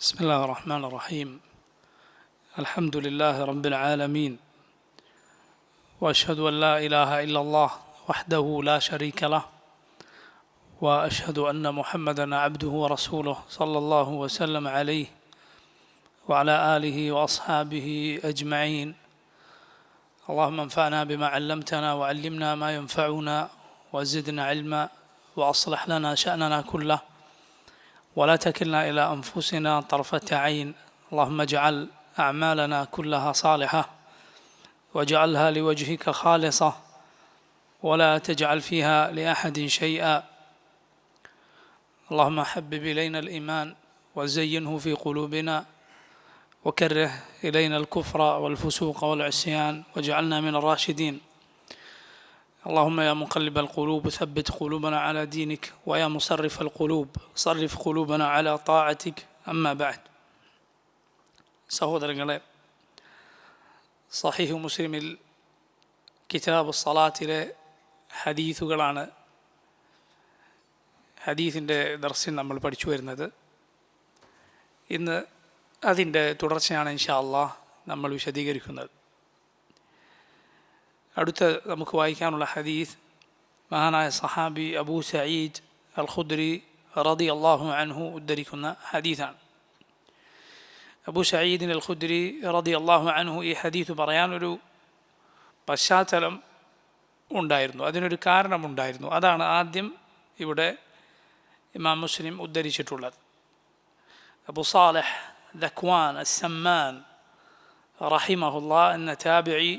بسم الله الرحمن الرحيم. الحمد لله رب العالمين، وأشهد أن لا إله إلا الله وحده لا شريك له، وأشهد أن محمدا عبده ورسوله صلى الله وسلم عليه وعلى آله وأصحابه أجمعين. اللهم انفعنا بما علمتنا وعلمنا ما ينفعنا وزدنا علما وأصلح لنا شأننا كله ولا تكلنا إلى أنفسنا طرفة عين. اللهم اجعل أعمالنا كلها صالحة واجعلها لوجهك خالصة ولا تجعل فيها لأحد شيئا. اللهم حبب إلينا الإيمان وزينه في قلوبنا وكره إلينا الكفر والفسوق والعصيان واجعلنا من الراشدين. اللهم يا مقلب القلوب ثبت قلوبنا على دينك، ويا مصرف القلوب صرف قلوبنا على طاعتك. أما بعد. സഹോദരങ്ങളെ, സഹീഹ് മുസ്ലിമിൽ കിതാബ് സലാത്തിലെ ഹദീസുകളാണ് ഹദീസിൻ്റെ ദർസിൽ നമ്മൾ പഠിച്ചു വരുന്നത്. ഇന്ന് അതിൻ്റെ തുടർച്ചയാണ് ഇൻഷാ അല്ലാഹ് നമ്മൾ വിശദീകരിക്കുന്നത്. അടുത്ത നമുക്ക് വായിക്കാനുള്ള ഹദീസ് മഹാനായ സഹാബി അബൂ സഈദ് അൽ ഖുദ്രി റളിയല്ലാഹു അൻഹു ഉദ്ധരിക്കുന്ന ഹദീസാണ്. അബൂ സഈദ് അൽ ഖുദ്രി റളിയല്ലാഹു അൻഹു ഈ ഹദീസ് പറയാനൊരു പശ്ചാത്തലം ഉണ്ടായിരുന്നു, അതിനൊരു കാരണമുണ്ടായിരുന്നു. അതാണ് ആദ്യം ഇവിടെ ഇമാം മുസ്ലിം ഉദ്ധരിച്ചിട്ടുള്ളത്. അബൂ സാലിഹ് ദക്വാൻ അസ്സമ്മാൻ റഹിമഹുല്ലാ എന്ന താബിഈ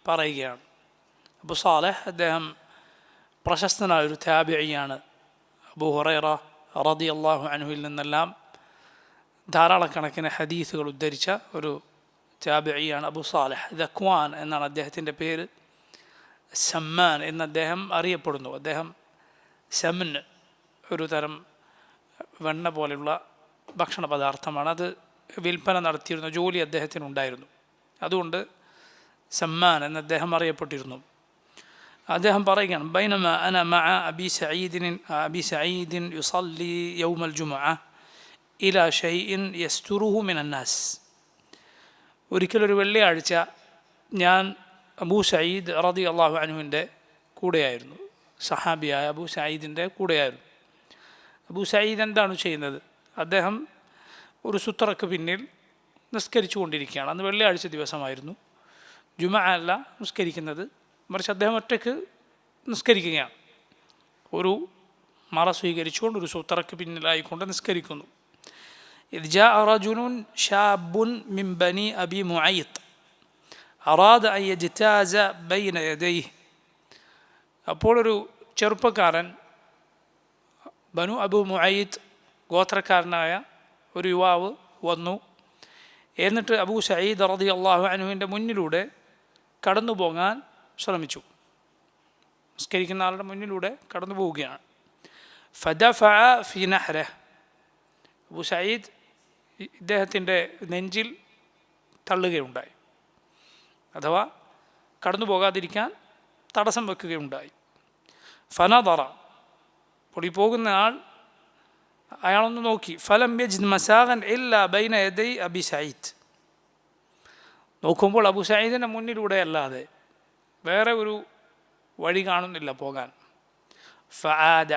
പറയുകയാണ്. അബൂ സാലിഹ് അദ്ദേഹം പ്രശസ്തനായൊരു താബിഈയാണ്. അബൂ ഹുറൈറ റളിയല്ലാഹു അൻഹുവിൽ നിന്നെല്ലാം ധാരാളക്കണക്കിന് ഹദീസുകൾ ഉദ്ധരിച്ച ഒരു താബിഈയാണ് അബൂ സാലിഹ്. ദക്വാൻ എന്നാണ് അദ്ദേഹത്തിൻ്റെ പേര്. സമ്മാൻ എന്ന് അദ്ദേഹം അറിയപ്പെടുന്നു. അദ്ദേഹം ശമൻ, ഒരു തരം വെണ്ണ പോലെയുള്ള ഭക്ഷണ പദാർത്ഥമാണ്. അത് വിൽപ്പന നടത്തിയിരുന്ന ജോലി അദ്ദേഹത്തിനുണ്ടായിരുന്നു. അതുകൊണ്ട് സമ്മാൻ എന്ന് അദ്ദേഹം അറിയപ്പെട്ടിരുന്നു. അദ്ദേഹം പറയുകയാണ്, ബൈനമാ അന മഅ അബി സഈദിൻ യുസല്ലി യൗമൽ ജുമുഅ ഇലാ ഷൈഇൻ യസ്തുറുഹു മിനന്നാസ്. ഒരിക്കലൊരു വെള്ളിയാഴ്ച ഞാൻ അബൂ സഈദ് റളിയല്ലാഹു അൻഹുവിൻ്റെ കൂടെയായിരുന്നു, സഹാബിയായ അബൂ സഈദിൻ്റെ കൂടെയായിരുന്നു. അബൂ സഈദ് എന്താണ് ചെയ്യുന്നത്? അദ്ദേഹം ഒരു സുത്രക്ക് പിന്നിൽ നിസ്കരിച്ചു കൊണ്ടിരിക്കുകയാണ്. അന്ന് വെള്ളിയാഴ്ച ദിവസമായിരുന്നു, ജുമുഅ അല്ല നിസ്കരിക്കുന്നത്, മറിച്ച് അദ്ദേഹം ഒറ്റയ്ക്ക് നിസ്കരിക്കുകയാണ്. ഒരു മറ സ്വീകരിച്ചുകൊണ്ട് ഒരു സുത്രക്ക് പിന്നിലായിക്കൊണ്ട് നിസ്കരിക്കുന്നു. إذ جاء رجل شاب من بني أبي معيط أراد أن يجتاز بين يديه. അപ്പോൾ ഒരു ചെറുപ്പക്കാരൻ, ബനു അബു മുഅയ്യിത്ത് ഗോത്രക്കാരനായ ഒരു യുവാവ് വന്നു. എന്നിട്ട് അബൂ സഈദ് റളിയല്ലാഹു അൻഹുവിൻ്റെ മുന്നിലൂടെ കടന്നു പോകാൻ ശ്രമിച്ചു. നിസ്കരിക്കുന്ന ആളുടെ മുന്നിലൂടെ കടന്നു പോവുകയാണ്. ഫദഫഅ ഫി നഹ്രിഹ്. അബൂ സഈദ് ഇദ്ദേഹത്തിൻ്റെ നെഞ്ചിൽ തള്ളുകയുണ്ടായി, അഥവാ കടന്നു പോകാതിരിക്കാൻ തടസ്സം വെക്കുകയുണ്ടായി. ഫനദറ. അപ്പോൾ ഈ പോകുന്ന അയാളൊന്ന് നോക്കി. ഫലം യജിദ് മസാഗൻ ഇല്ലാ ബൈന യദൈ അബി സഈദ്. നോക്കുമ്പോൾ അബൂ സഈദിൻ്റെ മുന്നിലൂടെ അല്ലാതെ വേറെ ഒരു വഴി കാണുന്നില്ല പോകാൻ. ഫആദ.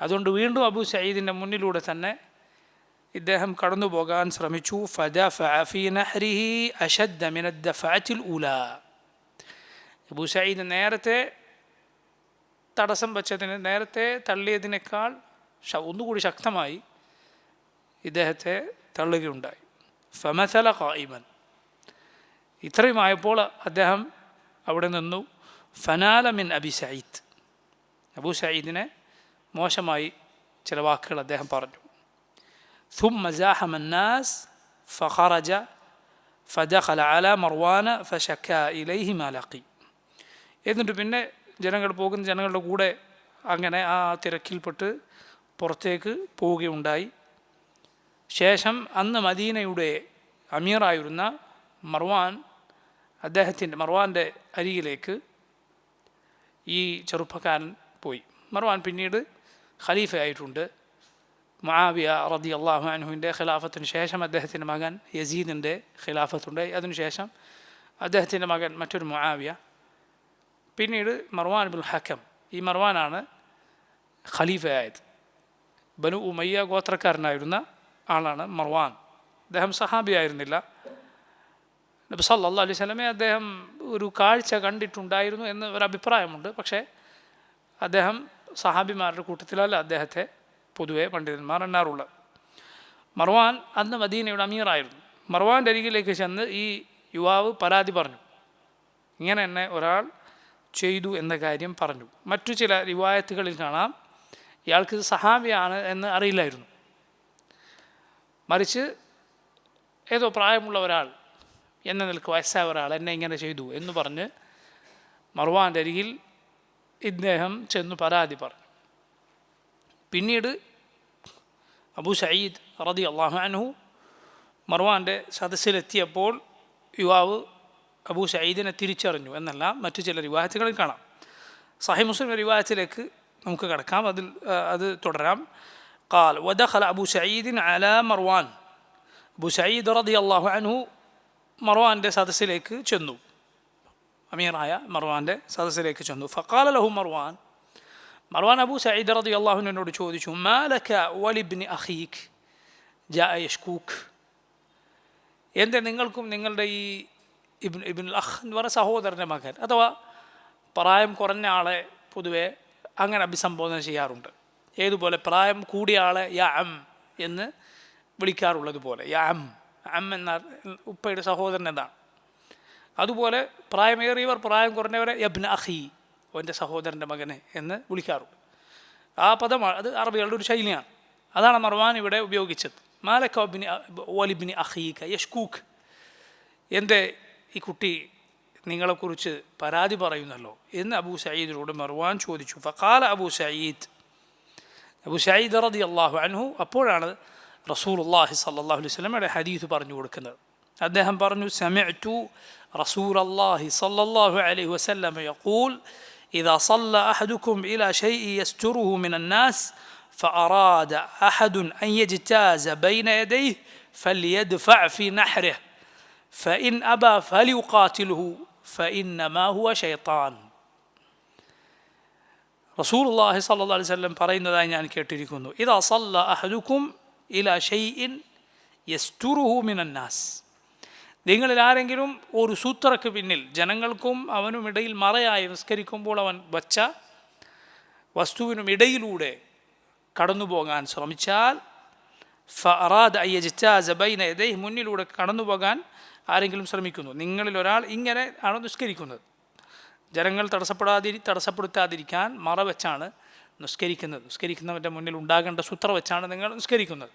അതുകൊണ്ട് വീണ്ടും അബൂ സഈദിൻ്റെ മുന്നിലൂടെ തന്നെ ഇദ്ദേഹം കടന്നു പോകാൻ ശ്രമിച്ചു. ഫദഫഅ ഫീ നഹ്രിഹി അശദ്ദ മിന അദ്ദഫഅത്തിൽ ഊലാ. അബൂ സഈദ് നേരത്തെ തടസ്സം വെച്ചതിന്, നേരത്തെ തള്ളിയതിനേക്കാൾ ഒന്നുകൂടി ശക്തമായി ഇദ്ദേഹത്തെ തള്ളുകയുണ്ടായി. ഫമസല ഖായിമൻ. ഇത്രയുമായപ്പോൾ അദ്ദേഹം അവിടെ നിന്നു. ഫനാല മിൻ അബി സഈദ്. അബൂ സഈദിനെ മോശമായി ചില വാക്കുകൾ അദ്ദേഹം പറഞ്ഞു. ثم زاحم الناس فخرج فدخل على مروان فشكى إليه ما لقي. എന്നിട്ട് പിന്നെ ജനങ്ങളുടെ കൂടെ അങ്ങനെ ആ തിരക്കിൽപ്പെട്ട് പുറത്തേക്ക് പോവുകയുണ്ടായി. ശേഷം അന്ന് മദീനയുടെ അമീറായിരുന്ന മർവാൻ്റെ അരികിലേക്ക് ഈ ചെറുപ്പക്കാരൻ പോയി. മർവാൻ പിന്നീട് ഖലീഫയായിട്ടുണ്ട്. മുആവിയ റളിയല്ലാഹു അൻഹുവിൻ്റെ ഖിലാഫത്തിന് ശേഷം അദ്ദേഹത്തിൻ്റെ മകൻ യസീദിൻ്റെ ഖിലാഫത്തുണ്ടായി. അതിനുശേഷം അദ്ദേഹത്തിൻ്റെ മകൻ മറ്റൊരു മുആവിയ, പിന്നീട് മർവാൻ ബിൻ ഹക്കം. ഈ മർവാനാണ് ഖലീഫയായത്. ബനു ഉമയ്യ ഗോത്രക്കാരനായിരുന്ന ആളാണ് മർവാൻ. അദ്ദേഹം സഹാബിയായിരുന്നില്ല. നബി സല്ലല്ലാഹു അലൈഹി വസല്ലമയെ അദ്ദേഹം ഒരു കാഴ്ച കണ്ടിട്ടുണ്ടായിരുന്നു എന്ന് ഒരു അഭിപ്രായമുണ്ട്. പക്ഷേ അദ്ദേഹം സഹാബിമാരുടെ കൂട്ടത്തിലല്ല അദ്ദേഹത്തെ പൊതുവെ പണ്ഡിതന്മാർ എണ്ണാറുള്ളത്. മർവാൻ അന്ന് മദീനയുടെ അമീറായിരുന്നു. മർവാൻ്റെ അരികിലേക്ക് ചെന്ന് ഈ യുവാവ് പരാതി പറഞ്ഞു. ഇങ്ങനെ എന്നെ ഒരാൾ ചെയ്തു എന്ന കാര്യം പറഞ്ഞു. മറ്റു ചില റിവായത്തുകളിൽ കാണാം ഇയാൾക്ക് സഹാബിയാണ് എന്ന് അറിയില്ലായിരുന്നു. മറിച്ച് ഏതോ പ്രായമുള്ള ഒരാൾ എന്ന നിലക്ക് വയസ്സായ ഒരാൾ എന്നെ ഇങ്ങനെ ചെയ്തു എന്ന് പറഞ്ഞ് മർവാൻ്റെ അരികിൽ ഇദ്ദേഹം ചെന്ന് പരാതി പറഞ്ഞു. പിന്നീട് അബൂ സഈദ് റളിയല്ലാഹു അൻഹു മർവാൻ്റെ സദസ്സിലെത്തിയപ്പോൾ യുവാവ് അബൂ സഈദിനെ തിരിച്ചറിഞ്ഞു എന്നെല്ലാം മറ്റു ചില റിവായത്തുകളിൽ കാണാം. സഹീഹ് മുസ്ലിം റിവായത്തിലേക്ക് നമുക്ക് കടക്കാം, അത് തുടരാം. ഖാൽ വദഖല അബൂ സഈദ് അലാ മർവാൻ. അബൂ സഈദ് റളിയല്ലാഹു അൻഹു മർവാൻ്റെ സദസ്സിലേക്ക് ചെന്നു, അമീറായ മർവാൻ്റെ സദസ്സിലേക്ക് ചെന്നു. ഫഖാല ലഹു മർവാൻ അബൂ സഈദ് റളിയല്ലാഹു അൻഹുവിനോട് ചോദിച്ചു, മാ ലക വലിബ്നി അഖീക് ജാഅ യഷ്കൂക്. എൻ്റെ നിങ്ങൾക്കും നിങ്ങളുടെ ഈ ഇബ്നുൽ അഖ് എന്ന് പറയുന്ന സഹോദരൻ്റെ മകൻ അഥവാ പ്രായം കുറഞ്ഞ ആളെ പൊതുവെ അങ്ങനെ അഭിസംബോധന ചെയ്യാറുണ്ട്. ഏതുപോലെ പ്രായം കൂടിയ ആളെ യാ അം എന്ന് വിളിക്കാറുള്ളത് പോലെ, യാ അം എന്ന ഉപ്പയുടെ സഹോദരൻ എന്നാണ്. അതുപോലെ പ്രായമേറിയവർ പ്രായം കുറഞ്ഞവരെ യബ്ന അഖി, അവൻ്റെ സഹോദരൻ്റെ മകനെ എന്ന് വിളിക്കാറുണ്ട്. ആ പദമാണ്, അത് അറബികളുടെ ഒരു ശൈലിയാണ്. അതാണ് മർവാൻ ഇവിടെ ഉപയോഗിച്ചത്. മാലക വലിബ്നി അഖീക യഷ്കൂക്ക്, എൻ്റെ ഈ കുട്ടി നിങ്ങളെക്കുറിച്ച് പരാതി പറയുന്നല്ലോ എന്ന് അബൂ സഈദിനോട് മർവാൻ ചോദിച്ചു. ഫഖാല അബൂ സഈദ് റളിയല്ലാഹു അൻഹു, അപ്പോഴാണ് റസൂലുള്ളാഹി സ്വല്ലല്ലാഹു അലൈഹി വസല്ലമയുടെ ഹദീസ് പറഞ്ഞു കൊടുക്കുന്നത്. അദ്ദേഹം പറഞ്ഞു, സമിഅ്തു റസൂലല്ലാഹി സ്വല്ലല്ലാഹു അലൈഹി വസല്ലം യഖൂൽ ഇദാ സല്ല അഹദുക്കും ഇലാ ശൈഇൻ യസ്തുറുഹു മിനൻ നാസ് ഫഅറാദ അഹദുൻ അൻ യജ്താസ ബൈന യദൈഹി ഫൽയദ്ഫഅ ഫീ നഹ്രിഹി ഫഇൻ അബാ ഫലിയുഖാതിൽഹു ഫഇന്നമാ ഹുവ ശൈത്താൻ. റസൂലുള്ളാഹി സ്വല്ലല്ലാഹു അലൈഹി വസല്ലം പറയുന്നതായി ഞാൻ കേട്ടിരിക്കുന്നു, ഇദാ സല്ല അഹദുക്കും ഇലാ ഷൈഇൻ യസ്തുറുഹു മിനൻ നാസ്, നിങ്ങളിൽ ആരെങ്കിലും ഒരു സൂത്രക്ക് പിന്നിൽ ജനങ്ങൾക്കും അവനും ഇടയിൽ മറയായി നിസ്കരിക്കുമ്പോൾ അവൻ വച്ച വസ്തുവിനും ഇടയിലൂടെ കടന്നു പോകാൻ ശ്രമിച്ചാൽ, ഫഅറാദ അൻ യജ്താസ ബൈന യദൈഹി, മുന്നിലൂടെ കടന്നു പോകാൻ ആരെങ്കിലും ശ്രമിക്കുന്നു, നിങ്ങളിൽ ഒരാൾ ഇങ്ങനെ ആണ് നിസ്കരിക്കുന്നത്, ജനങ്ങൾ തടസ്സപ്പെടുത്താതിരിക്കാൻ മറ വെച്ചാണ് നിസ്കരിക്കുന്നവൻ്റെ മുന്നിൽ ഉണ്ടാകേണ്ട സൂത്ര വെച്ചാണ് നിങ്ങൾ നിസ്കരിക്കുന്നത്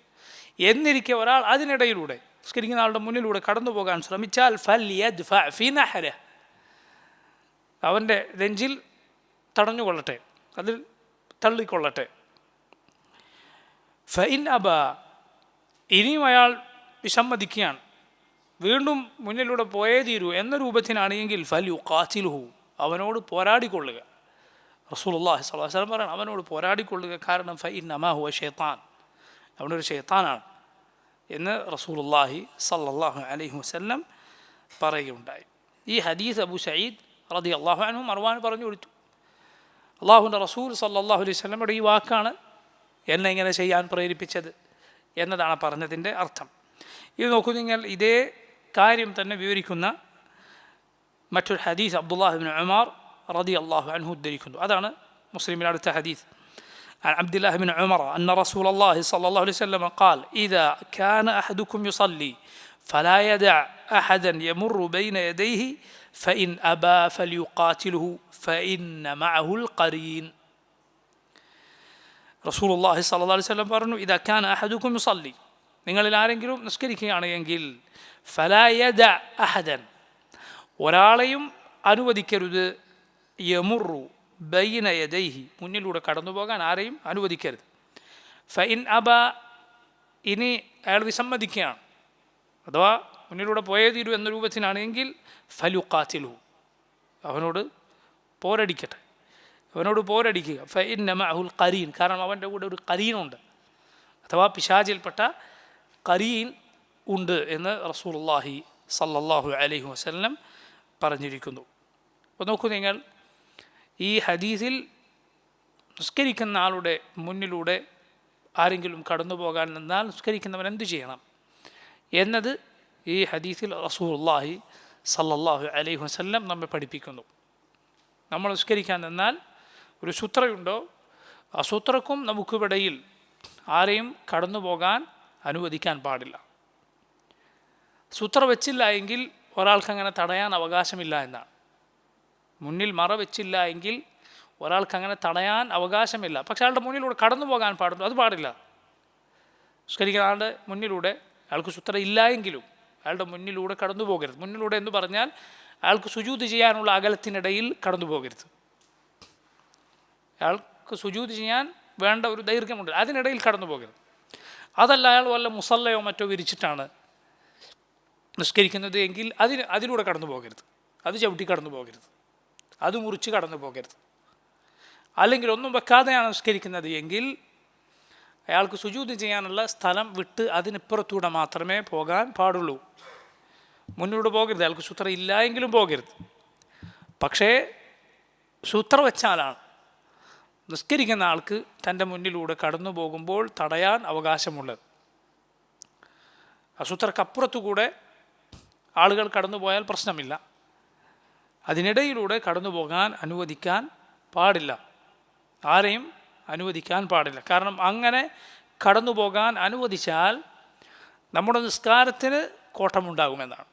എന്നിരിക്കെ ഒരാൾ അതിനിടയിലൂടെ നിസ്കരിക്കുന്ന ആളുടെ മുന്നിലൂടെ കടന്നു പോകാൻ ശ്രമിച്ചാൽ ഫൽയദ്ഫഅ ഫീ നഹ്രിഹി, അവൻ്റെ നെഞ്ചിൽ തടഞ്ഞുകൊള്ളട്ടെ, അതിൽ തള്ളിക്കൊള്ളട്ടെ. ഫഇൻ അബാ, ഇനിയും അയാൾ വിസമ്മതിക്കുകയാണ്, വീണ്ടും മുന്നിലൂടെ പോയേ തീരൂ എന്ന രൂപത്തിനാണെങ്കിൽ ഫൽയുഖാതിൽഹു, അവനോട് പോരാടിക്കൊള്ളുക. റസൂലുള്ളാഹി സ്വല്ലല്ലാഹു അലൈഹി വസല്ലം പറയണം, അവനോട് പോരാടിക്കൊള്ളുക, കാരണം ഫഇന്നമാ ഹുവ ശൈത്താൻ, അവനൊരു ശൈത്താനാണ് എന്ന് റസൂലുള്ളാഹി സ്വല്ലല്ലാഹു അലൈഹി വസല്ലം പറയുകയുണ്ടായി. ഈ ഹദീസ് അബൂ സഈദ് റളിയല്ലാഹു അൻഹു മർവാൻ പറഞ്ഞു കൊടുത്തു. അള്ളാഹുവിൻ്റെ റസൂൽ സ്വല്ലല്ലാഹു അലൈഹി വസല്ലമയുടെ ഈ വാക്കാണ് എന്നെ ഇങ്ങനെ ചെയ്യാൻ പ്രേരിപ്പിച്ചത് എന്നതാണ് പറഞ്ഞതിൻ്റെ അർത്ഥം. ഇത് നോക്കൂ നിങ്ങൾ, ഇതേ കാര്യം തന്നെ വിവരിക്കുന്ന മറ്റൊരു ഹദീസ് അബ്ദുല്ലാഹി ഇബ്നു ഉമർ റളിയല്ലാഹു അൻഹു ഉദ്ധരിക്കുന്നു. അതാണ് മുസ്ലിമിലെ അടുത്ത ഹദീസ്. عن عبد الله بن عمر أن رسول الله صلى الله عليه وسلم قال إذا كان أحدكم يصلي فلا يدع أحدا يمر بين يديه فإن أبى فليقاتله فإن معه القرين. رسول الله صلى الله عليه وسلم പറഞ്ഞു, إذا كان أحدكم يصلي, നിങ്ങളിൽ ആരെങ്കിലും നിസ്കരിക്കുകയാണെങ്കിൽ فلا يدع أحدا, ഒരാളെയും അനുവദിക്കരുത്, യമുറു ബൈന യദൈഹി, മുന്നിലൂടെ കടന്നു പോകാൻ ആരെയും അനുവദിക്കരുത്. ഫഇൻ അബ, ഇനി അയാൾ വിസമ്മതിക്കുകയാണ് അഥവാ മുന്നിലൂടെ പോയേ തീരൂ എന്ന രൂപത്തിനാണെങ്കിൽ ഫലുഖാതിൽഹു, അവനോട് പോരടിക്കുക. ഫഇന്ന മഅഹുൽ ഖരീൻ, കാരണം അവൻ്റെ കൂടെ ഒരു ഖരീനുണ്ട്, അഥവാ പിശാചിൽപ്പെട്ട ഖരീൻ ഉണ്ട് എന്ന് റസൂലുള്ളാഹി സല്ലല്ലാഹു അലൈഹി വസല്ലം പറഞ്ഞിരിക്കുന്നു. അപ്പോൾ നോക്കൂ നിങ്ങൾ, ഈ ഹദീസിൽ നിസ്കരിക്കുന്ന ആളുടെ മുന്നിലൂടെ ആരെങ്കിലും കടന്നു പോകാൻ നിന്നാൽ നിസ്കരിക്കുന്നവൻ എന്തു ചെയ്യണം എന്നത് ഈ ഹദീസിൽ റസൂലുള്ളാഹി സല്ലല്ലാഹു അലൈഹി വസല്ലം നമ്മെ പഠിപ്പിക്കുന്നു. നമ്മൾ നിസ്കരിക്കാൻ നിന്നാൽ ഒരു സൂത്രയുണ്ടോ, ആ സൂത്രക്കും നമുക്കിടയിൽ ആരെയും കടന്നു പോകാൻ അനുവദിക്കാൻ പാടില്ല. സൂത്ര വെച്ചില്ല എങ്കിൽ ഒരാൾക്കങ്ങനെ തടയാൻ അവകാശമില്ല എന്നാണ്. മുന്നിൽ മറ വെച്ചില്ല എങ്കിൽ ഒരാൾക്കങ്ങനെ തടയാൻ അവകാശമില്ല. പക്ഷെ അയാളുടെ മുന്നിലൂടെ കടന്നു പോകാൻ പാടുള്ളൂ, അത് പാടില്ല. നിസ്കരിക്കുന്ന ആളുടെ മുന്നിലൂടെ അയാൾക്ക് സൂത്ര ഇല്ല എങ്കിലും അയാളുടെ മുന്നിലൂടെ കടന്നു പോകരുത്. മുന്നിലൂടെ എന്ന് പറഞ്ഞാൽ അയാൾക്ക് സുജൂദ് ചെയ്യാനുള്ള അകലത്തിനിടയിൽ കടന്നു പോകരുത്. അയാൾക്ക് സുജൂദ് ചെയ്യാൻ വേണ്ട ഒരു ദൈർഘ്യമുണ്ട്, അതിനിടയിൽ കടന്നു പോകരുത്. അതല്ല അയാൾ വല്ല മുസല്ലയോ മറ്റോ വിരിച്ചിട്ടാണ് നിസ്കരിക്കുന്നത് എങ്കിൽ അതിലൂടെ കടന്നു പോകരുത്, അത് ചവിട്ടി കടന്നു പോകരുത്, അത് മുറിച്ച് കടന്നു പോകരുത്. അല്ലെങ്കിൽ ഒന്നും വെക്കാതെയാണ് നിസ്കരിക്കുന്നത് എങ്കിൽ അയാൾക്ക് സുജൂദ് ചെയ്യാനുള്ള സ്ഥലം വിട്ട് അതിനിപ്പുറത്തൂടെ മാത്രമേ പോകാൻ പാടുള്ളൂ. മുന്നിലൂടെ പോകരുത്. അയാൾക്ക് സൂത്ര ഇല്ല എങ്കിലും പോകരുത്. പക്ഷേ സൂത്ര വെച്ചാലാണ് നിസ്കരിക്കുന്ന ആൾക്ക് തൻ്റെ മുന്നിലൂടെ കടന്നു പോകുമ്പോൾ തടയാൻ അവകാശമുള്ളത്. അസൂത്രക്കപ്പുറത്തുകൂടെ ആളുകൾ കടന്നു പോയാൽ പ്രശ്നമില്ല, അതിനിടയിലൂടെ കടന്നു പോകാൻ അനുവദിക്കാൻ പാടില്ല, ആരെയും അനുവദിക്കാൻ പാടില്ല. കാരണം അങ്ങനെ കടന്നു പോകാൻ അനുവദിച്ചാൽ നമ്മുടെ നിസ്കാരത്തിന് കോട്ടമുണ്ടാകുമെന്നാണ്.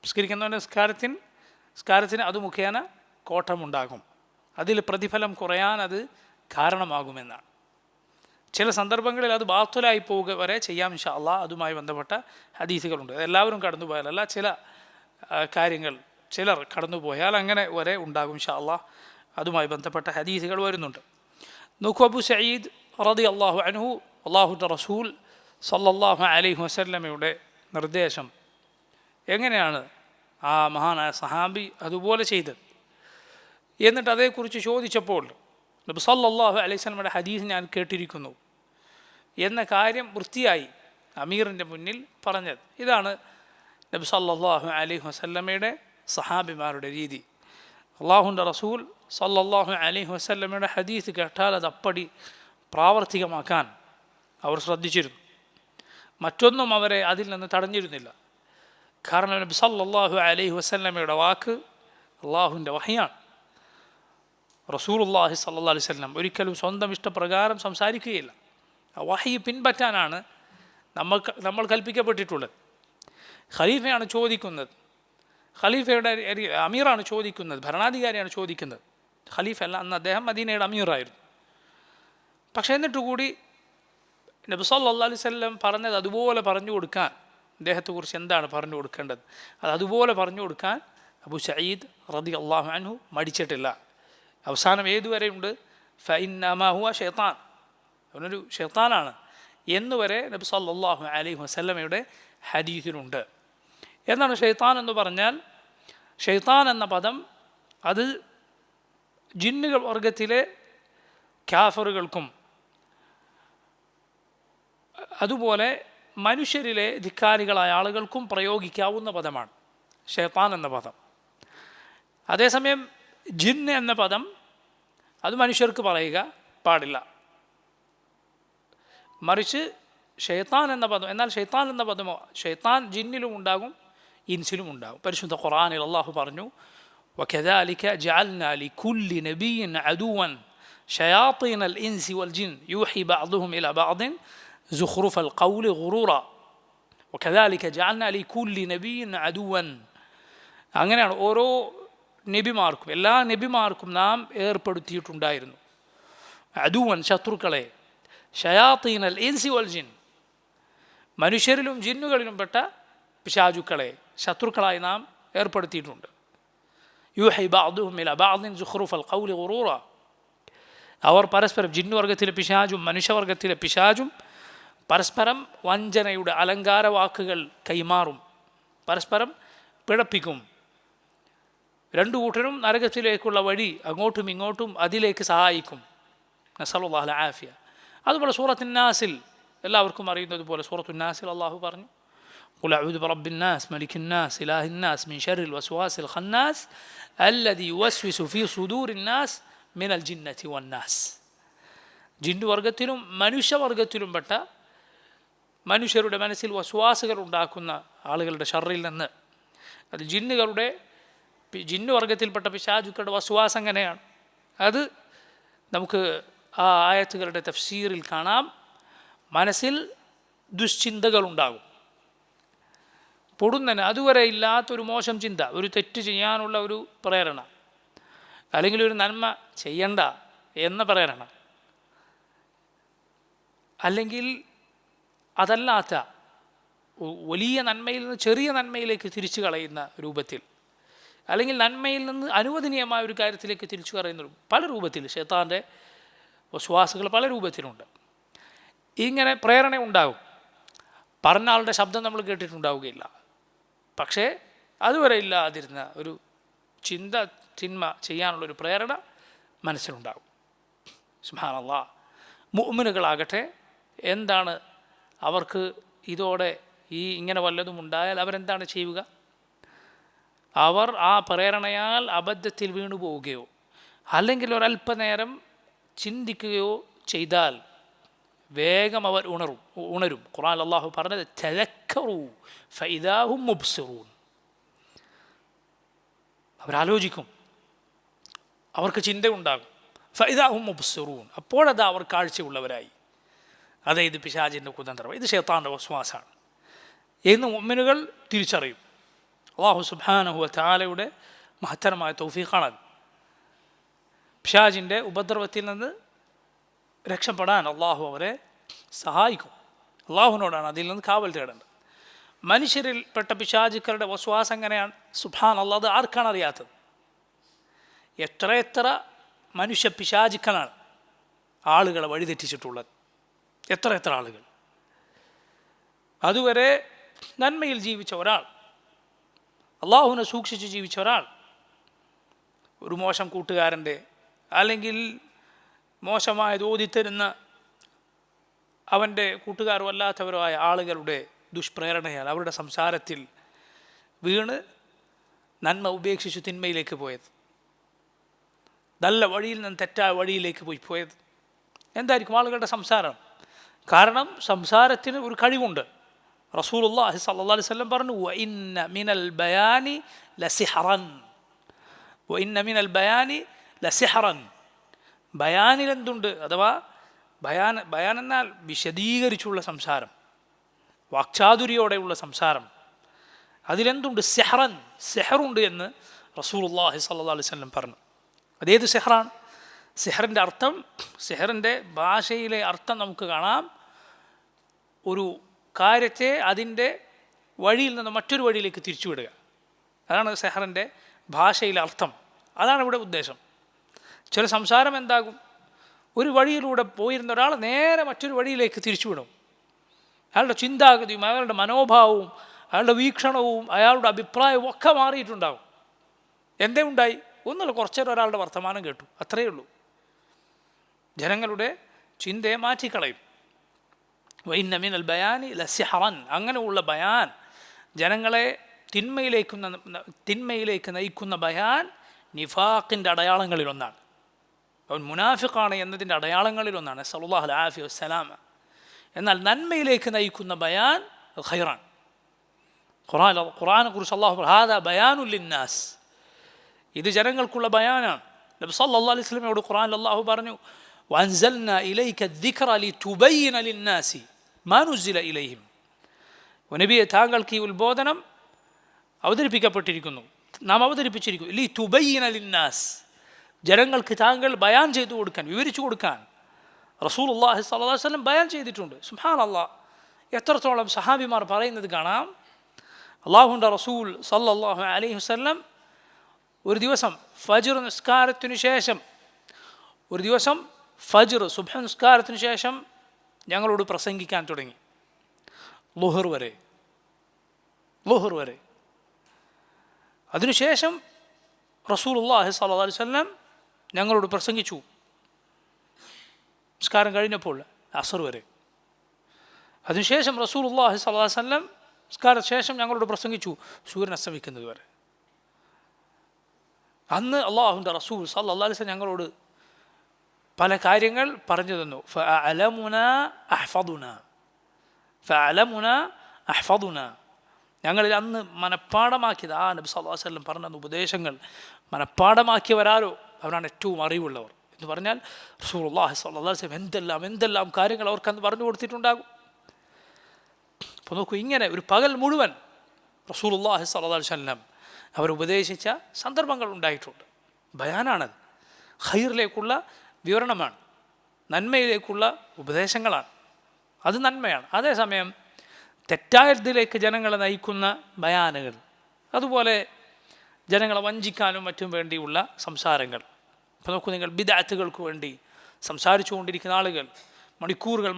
നിസ്കരിക്കുന്നവൻ്റെ നിസ്കാരത്തിന് അത് മുഖേന കോട്ടമുണ്ടാകും, അതിൽ പ്രതിഫലം കുറയാൻ അത് കാരണമാകുമെന്നാണ്. ചില സന്ദർഭങ്ങളിൽ അത് ബാത്തുലായി പോവുക വരെ ചെയ്യാം ഇൻഷാ അള്ളാഹ്. അതുമായി ബന്ധപ്പെട്ട ഹദീസുകളുണ്ട്. എല്ലാവരും കടന്നു പോയാലല്ല, ചില കാര്യങ്ങൾ ചിലർ കടന്നു പോയാൽ അങ്ങനെ വരെ ഉണ്ടാകും ഇൻഷാ അള്ളാഹ്. അതുമായി ബന്ധപ്പെട്ട ഹദീസുകൾ വരുന്നുണ്ട്. നോക്കൂ, അബൂ സഈദ് റളിയല്ലാഹു അൻഹു, അല്ലാഹുവിൻ്റെ റസൂൽ സല്ലല്ലാഹു അലൈഹി വസല്ലമയുടെ നിർദ്ദേശം എങ്ങനെയാണ് ആ മഹാനായ സഹാബി അതുപോലെ ചെയ്തത് എന്നിട്ട് അതേക്കുറിച്ച് ചോദിച്ചപ്പോൾ നബി സല്ലല്ലാഹു അലൈഹി വസല്ലമയുടെ ഹദീസ് ഞാൻ കേട്ടിരിക്കുന്നു എന്ന കാര്യം വൃത്തിയായി അമീറിൻ്റെ മുന്നിൽ പറഞ്ഞത്. ഇതാണ് നബി സല്ലല്ലാഹു അലൈഹി വസല്ലമയുടെ സഹാബിമാരുടെ രീതി. അല്ലാഹുവിൻ്റെ റസൂൽ സല്ലല്ലാഹു അലൈഹി വസല്ലമയുടെ ഹദീസ് കേട്ടാൽ അത് അപ്പടി പ്രാവർത്തികമാക്കാൻ അവർ ശ്രദ്ധിച്ചിരുന്നു. മറ്റൊന്നും അവരെ അതിൽ നിന്ന് തടഞ്ഞിരുന്നില്ല. കാരണം നബി സല്ലല്ലാഹു അലൈഹി വസല്ലമയുടെ വാക്ക് അള്ളാഹുവിൻ്റെ വഹയാണ്. റസൂലുള്ളാഹി സ്വല്ലല്ലാഹു അലൈഹി വസല്ലം ഒരിക്കലും സ്വന്തം ഇഷ്ടപ്രകാരം സംസാരിക്കുകയില്ല. ആ വഹി പിൻപറ്റാനാണ് നമ്മൾ കൽപ്പിക്കപ്പെട്ടിട്ടുള്ളത്. ഖലീഫയാണ് ചോദിക്കുന്നത്, ഖലീഫയുടെ അമീറാണ് ചോദിക്കുന്നത്, ഭരണാധികാരിയാണ് ചോദിക്കുന്നത്. ഖലീഫ അല്ല, അന്ന് അദ്ദേഹം മദീനയുടെ അമീറായിരുന്നു. പക്ഷേ എന്നിട്ടുകൂടി നബി സല്ലല്ലാഹു അലൈഹി വസല്ലം പറഞ്ഞത് അതുപോലെ പറഞ്ഞു കൊടുക്കാൻ, അദ്ദേഹത്തെക്കുറിച്ച് എന്താണ് പറഞ്ഞു കൊടുക്കേണ്ടത് അത് അതുപോലെ പറഞ്ഞു കൊടുക്കാൻ അബൂ സഈദ് റളിയല്ലാഹു അൻഹു മടിച്ചിട്ടില്ല. അവസാനം ഏതുവരെയുണ്ട്? ഫഇന്നമാ ഹുവ ഷൈത്താൻ, അവനൊരു ഷൈത്താനാണ് എന്നുവരെ നബി സല്ലല്ലാഹു അലൈഹി വസല്ലമയുടെ ഹദീസിലുണ്ട്. എന്താണ് ഷൈത്താൻ എന്ന് പറഞ്ഞാൽ? ഷൈത്താൻ എന്ന പദം അത് ജിന്നുകൾ വർഗത്തിലെ കാഫറുകൾക്കും അതുപോലെ മനുഷ്യരിലെ ധിക്കാരികളായ ആളുകൾക്കും പ്രയോഗിക്കാവുന്ന പദമാണ് ഷൈത്താൻ എന്ന പദം. അതേസമയം ജിന്ന് എന്ന പദം അത് മനുഷ്യർക്ക് പറയുക പാടില്ല. മറിച്ച് ഷൈത്താൻ എന്ന പദം, എന്നാൽ ഷൈത്താൻ എന്ന പദമോ ഷൈത്താൻ ജിന്നിലും ഉണ്ടാകും ഇൻസിലും ഉണ്ടാകും. പരിശുദ്ധ ഖുർആനിൽ അല്ലാഹു പറഞ്ഞു, വകദാലിക ജഅൽനാ ലികുല്ലി നബിയ്യിൻ അദുവൻ ശയാത്തീനൽ ഇൻസി വൽ ജിൻ യൂഹി ബഅദുഹും ഇലാ ബഅദിൻ സുഖ്റുഫൽ ഖൗലി ഗുറൂറ വകദാലിക ജഅൽനാ ലികുല്ലി നബിയ്യിൻ അദുവൻ. അങ്ങനെയാണ് ഓരോ നബിമാർക്കും, എല്ലാ നബിമാർക്കും നാം ഏർപ്പെടുത്തിയിട്ടുണ്ടായിരുന്നു അദുവൻ, ശത്രുക്കളെ, ശയാത്തീനൽ ഇൻസി വൽ ജിൻ, മനുഷ്യരിലും ജിന്നുകളിലും പെട്ട പിശാചുക്കളെ ശത്രുക്കളായി നാം ഏർപ്പെടുത്തിയിട്ടുണ്ട്. യൂഹി ബഅദുഹും ഇലാ ബഅദിൻ സുഖ്റുഫൽ ഖൗലി ഗുറൂറ, അവർ പരസ്പരം, ജിന്നുവർഗത്തിലെ പിശാചും മനുഷ്യവർഗത്തിലെ പിശാചും പരസ്പരം വഞ്ചനയുടെ അലങ്കാര വാക്കുകൾ കൈമാറും, പരസ്പരം പിഴപ്പിക്കും. രണ്ടു കൂട്ടരും നരകത്തിലേക്കുള്ള വഴി അങ്ങോട്ടും ഇങ്ങോട്ടും അതിലേക്ക് സഹായിക്കും. നസ്അലുല്ലാഹൽ ആഫിയ. അതുപോലെ സൂറത്തുൻ നാസിൽ എല്ലാവർക്കും അറിയുന്നതുപോലെ സൂറത്തുൻ നാസിൽ അള്ളാഹു പറഞ്ഞു, ഖുൽ അഊദു ബിറബ്ബിൻ നാസ് മലിക്കിൻ നാസ് ഇലാഹിൻ നാസ് മിൻ ശർറിൽ വസ്വാസിൽ ഖന്നാസ് അല്ലദീ യുവസ്വിസു ഫീ സുദൂരിൻ നാസ് മിനൽ ജിന്നത്തി വന്നാസ്. ജിന്നുവർഗത്തിലും മനുഷ്യവർഗത്തിലും പെട്ട മനുഷ്യരുടെ മനസ്സിൽ വസ്വാസുകൾ ഉണ്ടാക്കുന്ന ആളുകളുടെ ഷർറിൽ നിന്ന്, അത് ജിന്നുവർഗത്തിൽപ്പെട്ട പിശാചുക്കളുടെ വസ്വാസം എങ്ങനെയാണ്, അത് നമുക്ക് ആ ആയത്തുകളുടെ തഫ്സീറിൽ കാണാം. മനസ്സിൽ ദുശ്ചിന്തകളുണ്ടാകും. പൊടുന്നനെ അതുവരെ ഇല്ലാത്തൊരു മോശം ചിന്ത, ഒരു തെറ്റ് ചെയ്യാനുള്ള ഒരു പ്രേരണ, അല്ലെങ്കിൽ ഒരു നന്മ ചെയ്യണ്ട എന്ന പ്രേരണ, അല്ലെങ്കിൽ അതല്ലാത്ത വലിയ നന്മയിൽ നിന്ന് ചെറിയ നന്മയിലേക്ക് തിരിച്ചു കളയുന്ന രൂപത്തിൽ, അല്ലെങ്കിൽ നന്മയിൽ നിന്ന് അനുവദനീയമായ ഒരു കാര്യത്തിലേക്ക് തിരിച്ചു കളയുന്ന പല രൂപത്തിൽ ശൈത്താൻ്റെ വസ്വാസുകൾ പല രൂപത്തിലുണ്ട്. ഇങ്ങനെ പ്രേരണ ഉണ്ടാകും. പറഞ്ഞ ആളുടെ ശബ്ദം നമ്മൾ കേട്ടിട്ടുണ്ടാവുകയില്ല, പക്ഷേ അതുവരെ ഇല്ലാതിരുന്ന ഒരു ചിന്ത, തിന്മ ചെയ്യാനുള്ളൊരു പ്രേരണ മനസ്സിലുണ്ടാകും. സുബ്ഹാനല്ലാഹ്. മുഅ്മിനുകളാകട്ടെ, എന്താണ് അവർക്ക് ഇതോടെ ഇങ്ങനെ വല്ലതും ഉണ്ടായാൽ അവരെന്താണ് ചെയ്യുക? അവർ ആ പ്രേരണയാൽ അബദ്ധത്തിൽ വീണു പോവുകയോ അല്ലെങ്കിൽ ഒരല്പനേരം ചിന്തിക്കുകയോ ചെയ്താൽ വേഗം അവർ ഉണരും. ഖുർആൻ അല്ലാഹു പറഞ്ഞത് തദക്കറൂ ഫഇദാ ഹും മുബ്സിറൂൻ. അവരാലോചിക്കും, അവർക്ക് ചിന്തയുണ്ടാകും. ഫഇദാ ഹും മുബ്സിറൂൻ, അപ്പോഴതാ അവർ കാഴ്ചയുള്ളവരായി. അതെ, ഇത് പിശാചിൻ്റെ കുതന്ത്രം, ഇത് ശൈത്താൻ്റെ വസ്വാസാണ് എന്ന് മുഅ്മിനുകൾ തിരിച്ചറിയും. അല്ലാഹു സുബ്ഹാനഹു വ തആലയുടെ മഹത്തരമായ തൗഫീഖാണത്. പിശാചിൻ്റെ ഉപദ്രവത്തിൽ നിന്ന് രക്ഷപ്പെടാൻ അള്ളാഹു അവരെ സഹായിക്കും. അള്ളാഹുവിനോടാണ് അതിൽ നിന്ന് കാവൽ തേടേണ്ടത്. മനുഷ്യരിൽപ്പെട്ട പിശാചുക്കളുടെ വസ്വാസം എങ്ങനെയാണ്? സുബ്ഹാനല്ലാഹ്, അത് ആർക്കാണ് അറിയാത്തത്? എത്ര മനുഷ്യ പിശാചുക്കളാണ് ആളുകളെ വഴിതെറ്റിച്ചിട്ടുള്ളത്. എത്ര ആളുകൾ. അതുവരെ നന്മയിൽ ജീവിച്ച ഒരാൾ, അള്ളാഹുവിനെ സൂക്ഷിച്ച് ജീവിച്ച ഒരാൾ, ഒരു മോശം കൂട്ടുകാരൻ്റെ അല്ലെങ്കിൽ മോശമായത് ഓതിത്തരുന്ന അവൻ്റെ കൂട്ടുകാരോ അല്ലാത്തവരോ ആയ ആളുകളുടെ ദുഷ്പ്രേരണയാൽ, അവരുടെ സംസാരത്തിൽ വീണ് നന്മ ഉപേക്ഷിച്ച് തിന്മയിലേക്ക് പോയത്, നല്ല വഴിയിൽ നിന്ന് തെറ്റായ വഴിയിലേക്ക് പോയത്. എന്തായിരിക്കും ആളുകളുടെ സംസാരം? കാരണം സംസാരത്തിന് ഒരു കഴിവുണ്ട്. റസൂലുള്ളാഹി സ്വല്ലല്ലാഹു അലൈഹി വസല്ലം പറഞ്ഞു, വഇന്ന മിനൽ ബയാനി ലസിഹറൻ, വഇന്ന മിനൽ ബയാനി ലസിഹറൻ. ബയാനിൽ എന്തുണ്ട്? അഥവാ ബയാൻ എന്നാൽ വിശദീകരിച്ചുള്ള സംസാരം, വാക്ചാതുരിയോടെയുള്ള സംസാരം. അതിലെന്തുണ്ട്? സെഹറുണ്ട് എന്ന് റസൂലുള്ളാഹി സ്വല്ലല്ലാഹു അലൈഹി വസല്ലം പറഞ്ഞു. അതേത് സെഹറാണ്? സെഹറിൻ്റെ അർത്ഥം, സെഹറിൻ്റെ ഭാഷയിലെ അർത്ഥം നമുക്ക് കാണാം, ഒരു കാര്യത്തെ അതിൻ്റെ വഴിയിൽ നിന്ന് മറ്റൊരു വഴിയിലേക്ക് തിരിച്ചുവിടുക. അതാണ് സെഹറിൻ്റെ ഭാഷയിലെ അർത്ഥം. അതാണ് ഇവിടെ ഉദ്ദേശം. ചില സംസാരം എന്താകും? ഒരു വഴിയിലൂടെ പോയിരുന്ന ഒരാൾ നേരെ മറ്റൊരു വഴിയിലേക്ക് തിരിച്ചുവിടും. അയാളുടെ ചിന്താഗതിയും അയാളുടെ മനോഭാവവും അയാളുടെ വീക്ഷണവും അയാളുടെ അഭിപ്രായവും ഒക്കെ മാറിയിട്ടുണ്ടാകും. എന്തേ ഉണ്ടായി? ഒന്നുമില്ല, കുറച്ചേരം ഒരാളുടെ വർത്തമാനം കേട്ടു, അത്രയേ ഉള്ളൂ. ജനങ്ങളുടെ ചിന്തയെ മാറ്റിക്കളയും. വഇന്ന മിനൽ ബയാനി ലസിഹറൻ. അങ്ങനെയുള്ള ബയാൻ, ജനങ്ങളെ തിന്മയിലേക്ക് നയിക്കുന്ന ബയാൻ നിഫാഖിൻ്റെ അടയാളങ്ങളിലൊന്നാണ്. അവൻ മുനാഫിഖാണ് എന്നതിൻ്റെ അടയാളങ്ങളിലൊന്നാണ്. നസ്അലുല്ലാഹു അൽ ആഫിയ വസ്സലാമ. എന്നാൽ നന്മയിലേക്ക് നയിക്കുന്ന ബയാൻ ഖൈറാൻ. ഖുർആനെ കുറിച്ച് അല്ലാഹു പറഞ്ഞു, ഹാദാ ബയാനുൽ ലിന്നാസ്, ഇത് ജനങ്ങൾക്കുള്ള ബയാനാണ്. നബി സല്ലല്ലാഹു അലൈഹി വസല്ലമയോട് ഖുർആനിൽ അല്ലാഹു പറഞ്ഞു, വഅൻസൽനാ ഇലൈക ദിക്റ ലിതുബയ്യിന ലിന്നാസി മാ നുസില ഇലൈഹിം. നബിയെ, താങ്കൾക്ക് ഈ ഉത്ബോധനം അവതരിപ്പിക്കപ്പെട്ടിരിക്കുന്നു, നാം അവതരിപ്പിച്ചിരിക്കുന്നു. ലിതുബയ്യിന ലിന്നാസ്, ജനങ്ങൾക്ക് താങ്കൾ ബയാൻ ചെയ്തു കൊടുക്കാൻ, വിവരിച്ചു കൊടുക്കാൻ റസൂലുള്ളാഹി സ്വല്ലല്ലാഹു അലൈഹി വസല്ലം ബയാൻ ചെയ്തിട്ടുണ്ട്. സുബ്ഹാനല്ലാഹ്, എത്രത്തോളം സഹാബിമാർ പറയുന്നത് കാണാം. അല്ലാഹുവിൻ്റെ റസൂൽ സ്വല്ലല്ലാഹു അലൈഹി വസല്ലം ഒരു ദിവസം ഫജ്ർ നിസ്കാരത്തിനു ശേഷം, സുബ്ഹ് നിസ്കാരത്തിനു ശേഷം ഞങ്ങളോട് പ്രസംഗിക്കാൻ തുടങ്ങി. ളുഹർ വരെ. അതിനുശേഷം റസൂലുള്ളാഹി സ്വല്ലല്ലാഹു അലൈഹി വസല്ലം ഞങ്ങളോട് പ്രസംഗിച്ചു. നിസ്കാരം കഴിഞ്ഞപ്പോൾ അസ്ർ വരെ. അതിനുശേഷം റസൂലുള്ളാഹി സ്വല്ലല്ലാഹു അലൈഹി വസല്ലം നിസ്കാരത്തിന് ശേഷം ഞങ്ങളോട് പ്രസംഗിച്ചു സൂര്യൻ അസ്തമിക്കുന്നത് വരെ. അന്ന് അള്ളാഹുവിൻ്റെ റസൂൽ സല്ലല്ലാഹു അലൈഹി വസല്ലം ഞങ്ങളോട് പല കാര്യങ്ങൾ പറഞ്ഞു തന്നു. ഫഅലമുനാ അഹ്ഫദുനാ ഞങ്ങളിൽ അന്ന് മനഃപ്പാടമാക്കിയത്, ആ നബി സല്ലല്ലാഹു അലൈഹി വസല്ലം പറഞ്ഞ ഉപദേശങ്ങൾ മനഃപ്പാടമാക്കിയവരാരോ അവരാണ് ഏറ്റവും അറിവുള്ളവർ എന്ന് പറഞ്ഞാൽ റസൂലുള്ളാഹി സ്വല്ലല്ലാഹു അലൈഹി വസല്ലം എന്തെല്ലാം കാര്യങ്ങൾ അവർക്കന്ന് പറഞ്ഞു കൊടുത്തിട്ടുണ്ടാകും. അപ്പോൾ നോക്കൂ, ഇങ്ങനെ ഒരു പകൽ മുഴുവൻ റസൂലുള്ളാഹി സ്വല്ലല്ലാഹു അലൈഹി വസല്ലം അവർ ഉപദേശിച്ച സന്ദർഭങ്ങൾ ഉണ്ടായിട്ടുണ്ട്. ബയാനാണത്, ഖൈറിലേക്കുള്ള വിവരണമാണ്, നന്മയിലേക്കുള്ള ഉപദേശങ്ങളാണ്, അത് നന്മയാണ്. അതേസമയം തെറ്റായതിലേക്ക് ജനങ്ങളെ നയിക്കുന്ന ബയാനുകൾ, അതുപോലെ ജനങ്ങളെ വഞ്ചിക്കാനും മറ്റും വേണ്ടിയുള്ള സംസാരങ്ങൾ. ഇപ്പോൾ നോക്കൂ നിങ്ങൾ, ബിദ്അത്തുകൾക്ക് വേണ്ടി സംസാരിച്ചു കൊണ്ടിരിക്കുന്ന ആളുകൾ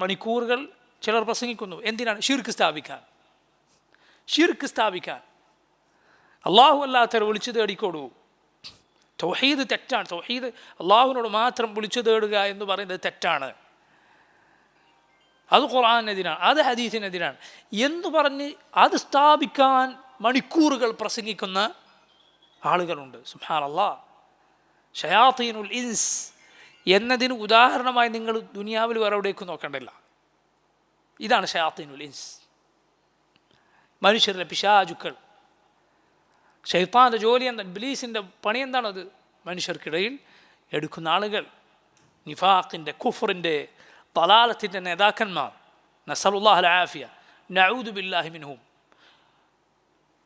മണിക്കൂറുകൾ ചിലർ പ്രസംഗിക്കുന്നു. എന്തിനാണ്? ഷിർക്ക് സ്ഥാപിക്കാൻ. അള്ളാഹു അല്ലാത്തവരെ വിളിച്ചു തേടിക്കോടൂ. തൗഹീദ് തെറ്റാണ്. തൗഹീദ് അള്ളാഹുവിനോട് മാത്രം വിളിച്ചു തേടുക എന്ന് പറയുന്നത് തെറ്റാണ്. അത് ഖുർആനെതിരാണ്, അത് ഹദീസിനെതിരാണ് എന്ന് പറഞ്ഞ് അത് സ്ഥാപിക്കാൻ മണിക്കൂറുകൾ പ്രസംഗിക്കുന്ന ആളുകളുണ്ട്. സുബ്ഹാനല്ലാഹ്. ശയാത്തീനുൽ ഇൻസ് എന്നതിന് ഉദാഹരണമായി നിങ്ങൾ ദുനിയാവിൽ വേറെ എവിടേക്കും നോക്കണ്ടില്ല. ഇതാണ് ശയാത്തീനുൽ ഇൻസ്, മനുഷ്യരുടെ പിശാചുക്കൾ. ശൈത്താൻ്റെ ജോലി എന്താണ്? ഇബ്ലീസിൻ്റെ പണി എന്താണത്? മനുഷ്യർക്കിടയിൽ എടുക്കുന്ന ആളുകൾ, നിഫാഖിൻ്റെ, കുഫറിൻ്റെ, തലാലത്തിൻ്റെ നേതാക്കന്മാർ. നസലുല്ലാഹൽ ആഫിയ, നഊദു ബില്ലാഹി മിൻഹും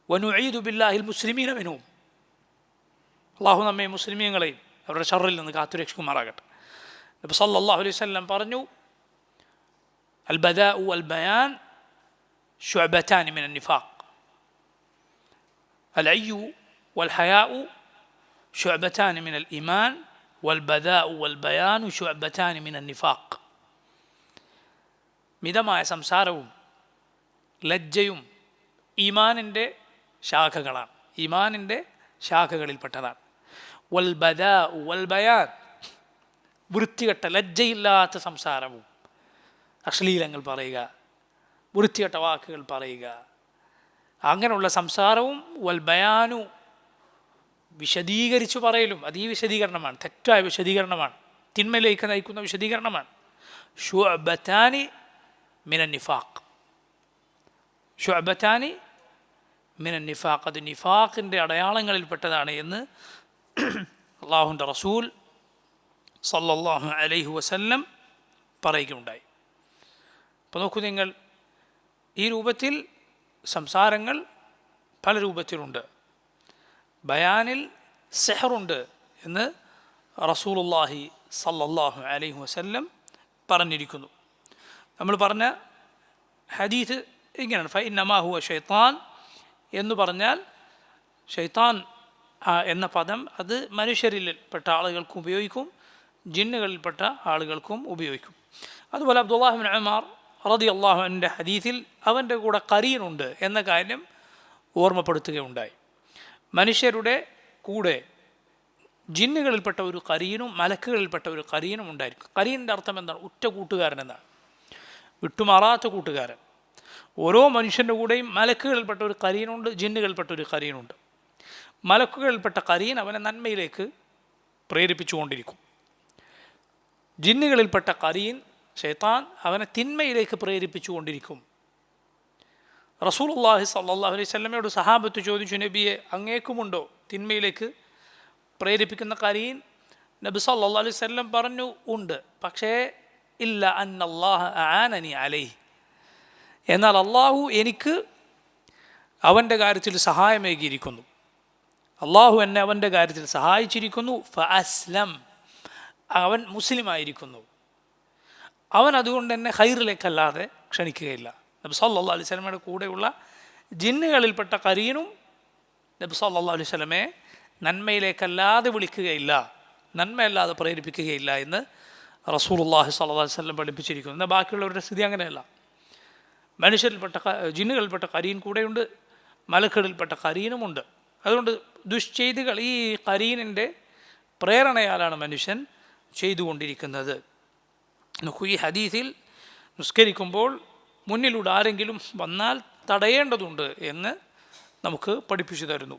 വനുഈദു ബില്ലാഹിൽ മുസ്ലിമീന മിൻഹും. അള്ളാഹു നമ്മെ മുസ്ലിമീങ്ങളെയും അവരുടെ ഷർറിൽ നിന്ന് കാത്തുരക്ഷിക്കുമാറാകട്ടെ. നബി സല്ലല്ലാഹു അലൈഹി വസല്ലം പറഞ്ഞു, അൽ ബദാഉ വൽ ബയാൻ ശുഅബതാനി മിനൻ നിഫാഖ്. العي والحياء شعبتان من الإيمان والبذاء والبيان شعبتان من النفاق. മിതമായ സംസാരവും ലജ്ജയും ഈമാനിൻ്റെ ശാഖകളാണ്, ഈമാനിൻ്റെ ശാഖകളിൽപ്പെട്ടതാണ്. വൽ ബദാഉ വൽ ബയാൻ, വൃത്തികെട്ട ലജ്ജയില്ലാത്ത സംസാരവും, അശ്ലീലങ്ങൾ പറയുക, വൃത്തികെട്ട വാക്കുകൾ പറയുക, അങ്ങനെയുള്ള സംസാരവും, വൽ ബയാനു വിശദീകരിച്ചു പറയലും, അത് ഈ വിശദീകരണമാണ്, തെറ്റായ വിശദീകരണമാണ്, തിന്മയിലേക്ക് നയിക്കുന്ന വിശദീകരണമാണ്. ശുഅബതാനി മിനൻ നിഫാഖ്, ശുഅബതാനി മിനൻ നിഫാഖ്, അത് നിഫാഖിൻ്റെ അടയാളങ്ങളിൽപ്പെട്ടതാണ് എന്ന് അള്ളാഹുവിൻ്റെ റസൂൽ സല്ലല്ലാഹു അലൈഹി വസല്ലം പറയുകയുണ്ടായി. അപ്പോൾ നോക്കൂ നിങ്ങൾ, ഈ രൂപത്തിൽ സംസാരങ്ങൾ പല രൂപത്തിലുണ്ട്. ബയാനിൽ സെഹറുണ്ട് എന്ന് റസൂലുള്ളാഹി സല്ലല്ലാഹു അലൈഹി വസല്ലം പറഞ്ഞിരിക്കുന്നു. നമ്മൾ പറഞ്ഞ ഹദീസ് ഇങ്ങനെയാണ്, ഫഇന്നമാ ഹുവ ശൈത്താൻ എന്ന് പറഞ്ഞാൽ ഷൈത്താൻ എന്ന പദം അത് മനുഷ്യരിൽപ്പെട്ട ആളുകൾക്കും ഉപയോഗിക്കും, ജിന്നുകളിൽപ്പെട്ട ആളുകൾക്കും ഉപയോഗിക്കും. അതുപോലെ അബ്ദുല്ലാഹി ഇബ്നു ഉമർ റളിയല്ലാഹു അൻഹുവിൻ്റെ ഹദീസിൽ അവൻ്റെ കൂടെ ഖരീനുണ്ട് എന്ന കാര്യം ഓർമ്മപ്പെടുത്തുകയുണ്ടായി. മനുഷ്യരുടെ കൂടെ ജിന്നുകളിൽപ്പെട്ട ഒരു ഖരീനും മലക്കുകളിൽപ്പെട്ട ഒരു ഖരീനും ഉണ്ടായിരിക്കും. ഖരീനിൻ്റെ അർത്ഥം എന്താണ്? ഉറ്റ കൂട്ടുകാരൻ എന്നാണ്, വിട്ടുമാറാത്ത കൂട്ടുകാരൻ. ഓരോ മനുഷ്യൻ്റെ കൂടെയും മലക്കുകളിൽപ്പെട്ട ഒരു ഖരീനുണ്ട്, ജിന്നുകളിൽപ്പെട്ട ഒരു ഖരീനുണ്ട്. മലക്കുകളിൽപ്പെട്ട ഖരീൻ അവനെ നന്മയിലേക്ക് പ്രേരിപ്പിച്ചുകൊണ്ടിരിക്കും. ജിന്നുകളിൽപ്പെട്ട ഖരീൻ ശൈത്താൻ അവനെ തിന്മയിലേക്ക് പ്രേരിപ്പിച്ചുകൊണ്ടിരിക്കും. റസൂലുള്ളാഹി സ്വല്ലല്ലാഹു അലൈഹി വസല്ലമയോട് സഹാബത്ത് ചോദിച്ചു, നബിയെ, അങ്ങേക്കുമുണ്ടോ തിന്മയിലേക്ക് പ്രേരിപ്പിക്കുന്ന ഖരീൻ? നബി സല്ലല്ലാഹു അലൈഹി വസല്ലം പറഞ്ഞു, ഉണ്ട്, പക്ഷേ ഇല്ല അന്നല്ലാഹ അആനനി അലൈഹി, എന്നാൽ അള്ളാഹു എനിക്ക് അവൻ്റെ കാര്യത്തിൽ സഹായമേകിയിരിക്കുന്നു, അള്ളാഹു എന്നെ അവൻ്റെ കാര്യത്തിൽ സഹായിച്ചിരിക്കുന്നു. ഫഅസ്ലം, അവൻ മുസ്ലിമായിരിക്കുന്നു, അവൻ അതുകൊണ്ട് എന്നെ ഖൈറിലേക്കല്ലാതെ ക്ഷണിക്കുകയില്ല. നബി സല്ലല്ലാഹു അലൈഹി വസല്ലമയുടെ കൂടെയുള്ള ജിന്നുകളിൽപ്പെട്ട ഖരീനും നബി സല്ലല്ലാഹു അലൈഹി വസല്ലമയെ നന്മയിലേക്കല്ലാതെ വിളിക്കുകയില്ല, നന്മയല്ലാതെ പ്രേരിപ്പിക്കുകയില്ല എന്ന് റസൂലുള്ളാഹി സ്വല്ലല്ലാഹു അലൈഹി വസല്ലം പഠിപ്പിച്ചിരിക്കുന്നു. എന്നാൽ ബാക്കിയുള്ളവരുടെ സ്ഥിതി അങ്ങനെയല്ല. മനുഷ്യരിൽപ്പെട്ട ജിന്നുകളിൽപ്പെട്ട ഖരീൻ കൂടെയുണ്ട്, മലക്കുകളിൽപ്പെട്ട ഖരീനുമുണ്ട്. അതുകൊണ്ട് ദുഷ്ചെയ്തികൾ ഈ ഖരീനിൻ്റെ പ്രേരണയാലാണ് മനുഷ്യൻ ചെയ്തുകൊണ്ടിരിക്കുന്നത്. നോക്കൂ, ഈ ഹദീസിൽ നിസ്കരിക്കുമ്പോൾ മുന്നിലൂടെ ആരെങ്കിലും വന്നാൽ തടയേണ്ടതുണ്ട് എന്ന് നമുക്ക് പഠിപ്പിച്ചു തരുന്നു.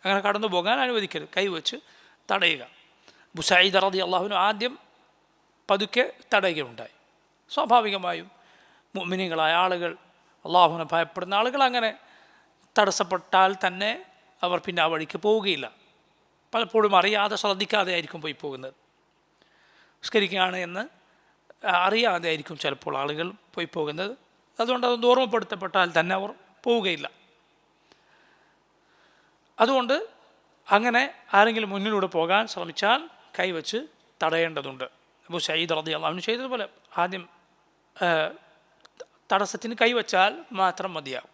അങ്ങനെ കടന്നു പോകാൻ അനുവദിക്കരുത്, കൈവച്ച് തടയുക. അബൂ സഈദ് റളിയല്ലാഹു ആദ്യം പതുക്കെ തടയുകയുണ്ടായി. സ്വാഭാവികമായും മുഅ്മിനീങ്ങളായ ആളുകൾ, അള്ളാഹുവിനെ ഭയപ്പെടുന്ന ആളുകൾ അങ്ങനെ തടസ്സപ്പെട്ടാൽ തന്നെ അവർ പിന്നെ ആ വഴിക്ക് പോവുകയില്ല. പലപ്പോഴും അറിയാതെ ശ്രദ്ധിക്കാതെ ആയിരിക്കും പോയി പോകുന്നത്. നിസ്കരിക്കുകയാണ് എന്ന് അറിയാതെ ആയിരിക്കും ചിലപ്പോൾ ആളുകൾ പോയി പോകുന്നത്. അതുകൊണ്ട് അതൊന്ന് ഓർമ്മപ്പെടുത്തപ്പെട്ടാൽ തന്നെ അവർ പോവുകയില്ല. അതുകൊണ്ട് അങ്ങനെ ആരെങ്കിലും മുന്നിലൂടെ പോകാൻ ശ്രമിച്ചാൽ കൈവച്ച് തടയേണ്ടതുണ്ട്. അബൂ സഈദ് റളിയല്ലാഹു അൻഹു ചെയ്തതുപോലെ ആദ്യം തടസ്സത്തിന് കൈവച്ചാൽ മാത്രം മതിയാവും.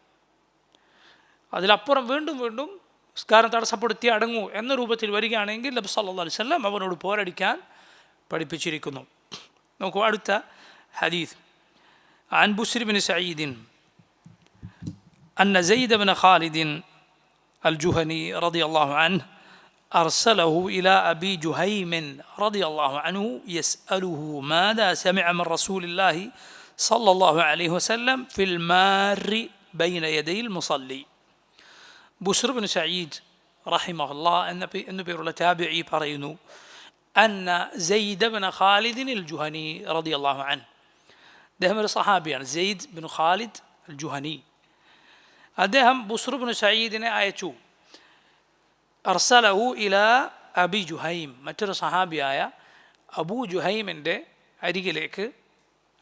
അതിലപ്പുറം വീണ്ടും വീണ്ടും നിസ്കാരം തടസ്സപ്പെടുത്തി അടങ്ങൂ എന്ന രൂപത്തിൽ വരികയാണെങ്കിൽ നബി സല്ലല്ലാഹു അലൈഹി വസല്ലം അവനോട് പോരടിക്കാൻ പഠിപ്പിച്ചിരിക്കുന്നു. നോക്കൂ അടുത്ത ഹദീസ്. عن بسر بن سعيد أن زيد بن خالد الجهني رضي الله عنه أرسله إلى أبي جهيم رضي الله عنه يسأله ماذا سمع من رسول الله صلى الله عليه وسلم في المار بين يدي المصلي. بسر بن سعيد رحمه الله أن بيرول تابعي പറയുന്നു أن زيد بن خالد الجهني رضي الله عنه, അദ്ദേഹം ഒരു സഹാബിയാണ്, സെയ്ദ് ബിൻ ഖാലിദ് അൽ ജുഹനി. അദ്ദേഹം ബുസ്ർ ബിൻ സഈദിനെ അയച്ചു. അർസലഹു ഇലാ അബി ജുഹൈം, മറ്റൊരു സഹാബിയായ അബൂ ജുഹൈമിൻ്റെ അരികിലേക്ക്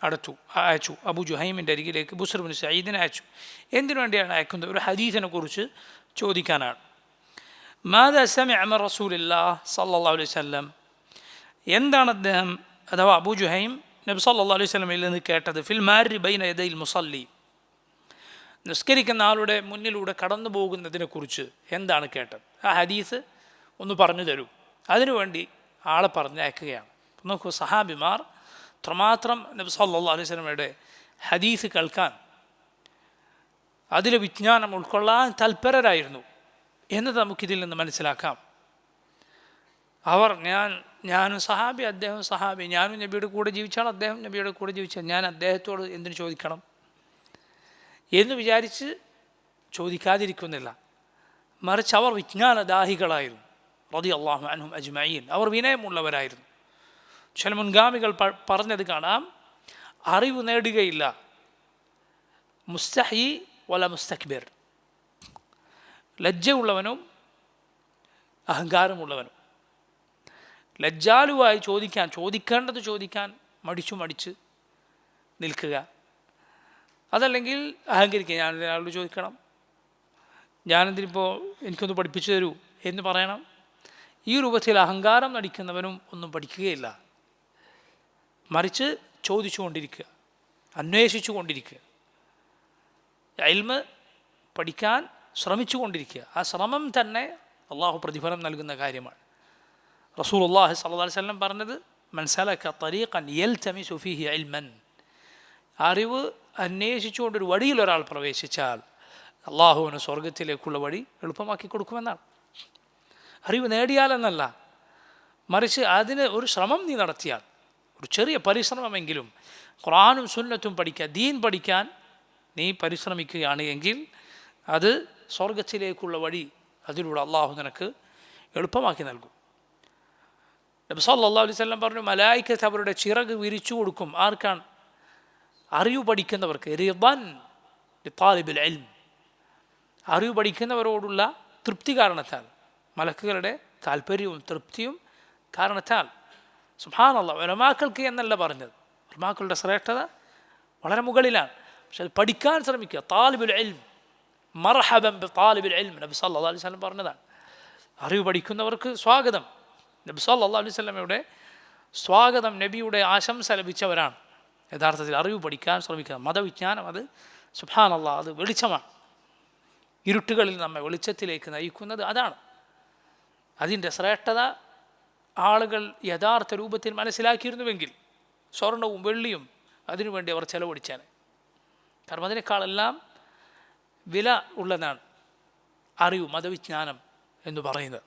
അയച്ചു. അബൂ ജുഹൈമിൻ്റെ അരികിലേക്ക് ബുസ്ർ ബിൻ സഈദിനെ അയച്ചു. എന്തിനു വേണ്ടിയാണ് അയക്കുന്നത്? ഒരു ഹദീസിനെ കുറിച്ച് ചോദിക്കാനാണ്. മാദാ സമിഅ മിൻ റസൂലില്ലാഹി സ്വല്ലല്ലാഹു അലൈഹി വസല്ലം, എന്താണ് അദ്ദേഹം അഥവാ അബൂ ജുഹൈം നബി സല്ലല്ലാഹു അലൈഹി വസല്ലമയിൽ നിന്ന് കേട്ടത്? ഫിൽ മാരി ബൈന യദൈൽ മുസല്ലി, നിസ്കരിക്കുന്ന ആളുടെ മുന്നിലൂടെ കടന്നു പോകുന്നതിനെക്കുറിച്ച് എന്താണ് കേട്ടത്? ആ ഹദീസ് ഒന്ന് പറഞ്ഞു തരൂ. അതിനുവേണ്ടി ആളെ പറഞ്ഞയക്കുകയാണ്. നോക്കൂ, സഹാബിമാർ അത്രമാത്രം നബി സല്ലല്ലാഹു അലൈഹി വസല്ലമയുടെ ഹദീസ് കേൾക്കാൻ, അതിലെ വിജ്ഞാനം ഉൾക്കൊള്ളാൻ തൽപരരായിരുന്നു എന്നത് നമുക്കിതിൽ നിന്ന് മനസ്സിലാക്കാം. അവർ ഞാനും സഹാബി, അദ്ദേഹം സഹാബി, ഞാനും നബിയുടെ കൂടെ ജീവിച്ചാൽ അദ്ദേഹം നബിയുടെ കൂടെ ജീവിച്ചാൽ ഞാൻ അദ്ദേഹത്തോട് എന്തിനു ചോദിക്കണം എന്ന് വിചാരിച്ച് ചോദിക്കാതിരിക്കുന്നില്ല. മറിച്ച് അവർ വിജ്ഞാനദാഹികളായിരുന്നു. റളിയല്ലാഹു അൻഹും അജ്മഈൻ, അവർ വിനയമുള്ളവരായിരുന്നു. ചില മുൻഗാമികൾ പറഞ്ഞത് കാണാം, അറിവ് നേടുകയില്ല മുസ്തഹി വല മുസ്തക്ബിർ, ലജ്ജയുള്ളവനും അഹങ്കാരമുള്ളവനും. ലജ്ജാലുവായി ചോദിക്കേണ്ടത് ചോദിക്കാൻ മടിച്ച് നിൽക്കുക, അതല്ലെങ്കിൽ അഹങ്കരിക്കുക. ഞാനൊരാളോട് ചോദിക്കണം, ഞാനെന്തിനിപ്പോൾ എനിക്കൊന്ന് പഠിപ്പിച്ചു തരൂ എന്ന് പറയണം. ഈ രൂപത്തിൽ അഹങ്കാരം നടിക്കുന്നവനും ഒന്നും പഠിക്കുകയില്ല. മറിച്ച് ചോദിച്ചുകൊണ്ടിരിക്കുക, അന്വേഷിച്ചു കൊണ്ടിരിക്കുക, ഇൽമ് പഠിക്കാൻ ശ്രമിച്ചു കൊണ്ടിരിക്കുക. ആ ശ്രമം തന്നെ അള്ളാഹു പ്രതിഫലം നൽകുന്ന കാര്യമാണ്. റസൂലുള്ളാഹി സ്വല്ലല്ലാഹു അലൈഹി വസല്ലം പറഞ്ഞത്, മൻ സലക തരീഖൻ യൽതമിസു ഫീഹി ഇൽമൻ, അറിവ് അന്വേഷിച്ചുകൊണ്ടൊരു വഴിയിൽ ഒരാൾ പ്രവേശിച്ചാൽ അള്ളാഹുവിന് സ്വർഗത്തിലേക്കുള്ള വഴി എളുപ്പമാക്കി കൊടുക്കുമെന്നാണ്. അറിവ് നേടിയാലെന്നല്ല, മറിച്ച് അതിന് ഒരു ശ്രമം നീ നടത്തിയാൽ, ഒരു ചെറിയ പരിശ്രമമെങ്കിലും ഖുർആനും സുന്നത്തും പഠിക്കാൻ, ദീൻ പഠിക്കാൻ നീ പരിശ്രമിക്കുകയാണ് എങ്കിൽ അത് സ്വർഗത്തിലേക്കുള്ള വഴി അതിലൂടെ അള്ളാഹു നിനക്ക് എളുപ്പമാക്കി നൽകും. നബി സല്ലല്ലാഹു അലൈഹി വസല്ലം പറഞ്ഞു, മലായിക്കത്ത് അവരുടെ ചിറക് വിരിച്ചു കൊടുക്കും. ആർക്കാണ്? അറിവ് പഠിക്കുന്നവർക്ക്. റിദൻ ലിതാലിബിൽ ഇൽം, അറിവ് പഠിക്കുന്നവരോടുള്ള തൃപ്തി കാരണത്താൽ, മലക്കുകളുടെ താല്പര്യവും തൃപ്തിയും കാരണത്താൽ. സുബ്ഹാനല്ലാഹ്, ഉലമാക്കൾക്ക് എന്നല്ല പറഞ്ഞത്, ഉലമാക്കളുടെ ശ്രേഷ്ഠത വളരെ മുകളിലാണ്. പക്ഷെ അത് പഠിക്കാൻ ശ്രമിക്കുക. താലിബുൽ ഇൽം, മർഹബൻ ബി താലിബിൽ ഇൽം, നബി സല്ലല്ലാഹു അലൈഹി വസല്ലം പറഞ്ഞതാണ്. അറിവ് പഠിക്കുന്നവർക്ക് സ്വാഗതം. നബി സല്ലല്ലാഹു അലൈഹി വസല്ലമയുടെ സ്വാഗതം, നബിയുടെ ആശംസ ലഭിച്ചവരാണ് യഥാർത്ഥത്തിൽ അറിവ് പഠിക്കാൻ ശ്രമിക്കുക. മതവിജ്ഞാനം അത് സുബ്ഹാനല്ലാഹ്, അത് വെളിച്ചമാണ്. ഇരുട്ടുകളിൽ നമ്മെ വെളിച്ചത്തിലേക്ക് നയിക്കുന്നത് അതാണ്. അതിൻ്റെ ശ്രേഷ്ഠത ആളുകൾ യഥാർത്ഥ രൂപത്തിൽ മനസ്സിലാക്കിയിരുന്നുവെങ്കിൽ സ്വർണവും വെള്ളിയും അതിനുവേണ്ടി അവർ ചെലവഴിച്ചാണ്. കാരണം അതിനേക്കാളെല്ലാം വില ഉള്ളതാണ് അറിവ്, മതവിജ്ഞാനം എന്ന് പറയുന്നത്.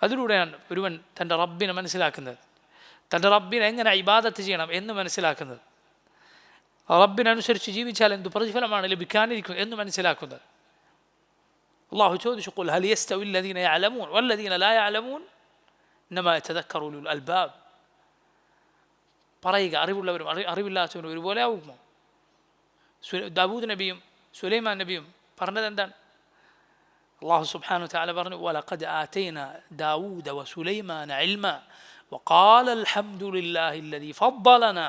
അതിലൂടെയാണ് ഒരുവൻ തൻ്റെ റബ്ബിനെ മനസ്സിലാക്കുന്നത്, തൻ്റെ റബ്ബിനെ എങ്ങനെ ഇബാദത്ത് ചെയ്യണം എന്ന് മനസ്സിലാക്കുന്നത്. റബ്ബിനനുസരിച്ച് ജീവിച്ചാൽ എന്ത് പ്രതിഫലമാണ് ലഭിക്കാനിരിക്കുന്നത് എന്ന് മനസ്സിലാക്കുന്നത്. അള്ളാഹു ചോദിച്ചു, ഖുൽ ഹൽ യസ്തവി അല്ലദീന യഅലമൂൻ വല്ലദീന ലാ യഅലമൂൻ ഇന്നമാ യതദക്കറു ഉലുൽ അൽബാബ്. പറയുക, അറിവുള്ളവരും അറിവില്ലാത്തവരും ഒരുപോലെ ആവുമോ? ദാവൂദ് നബിയും സുലൈമാൻ നബിയും പറഞ്ഞത് എന്താണ്? അള്ളാഹു സുബ്ഹാനഹു വ തആല പറഞ്ഞു, വലഖദ് ആതൈനാ ദാവൂദ വസുലൈമാന ഇൽമ വഖാല അൽഹംദുലില്ലാഹി അല്ലദീ ഫദ്ദലനാ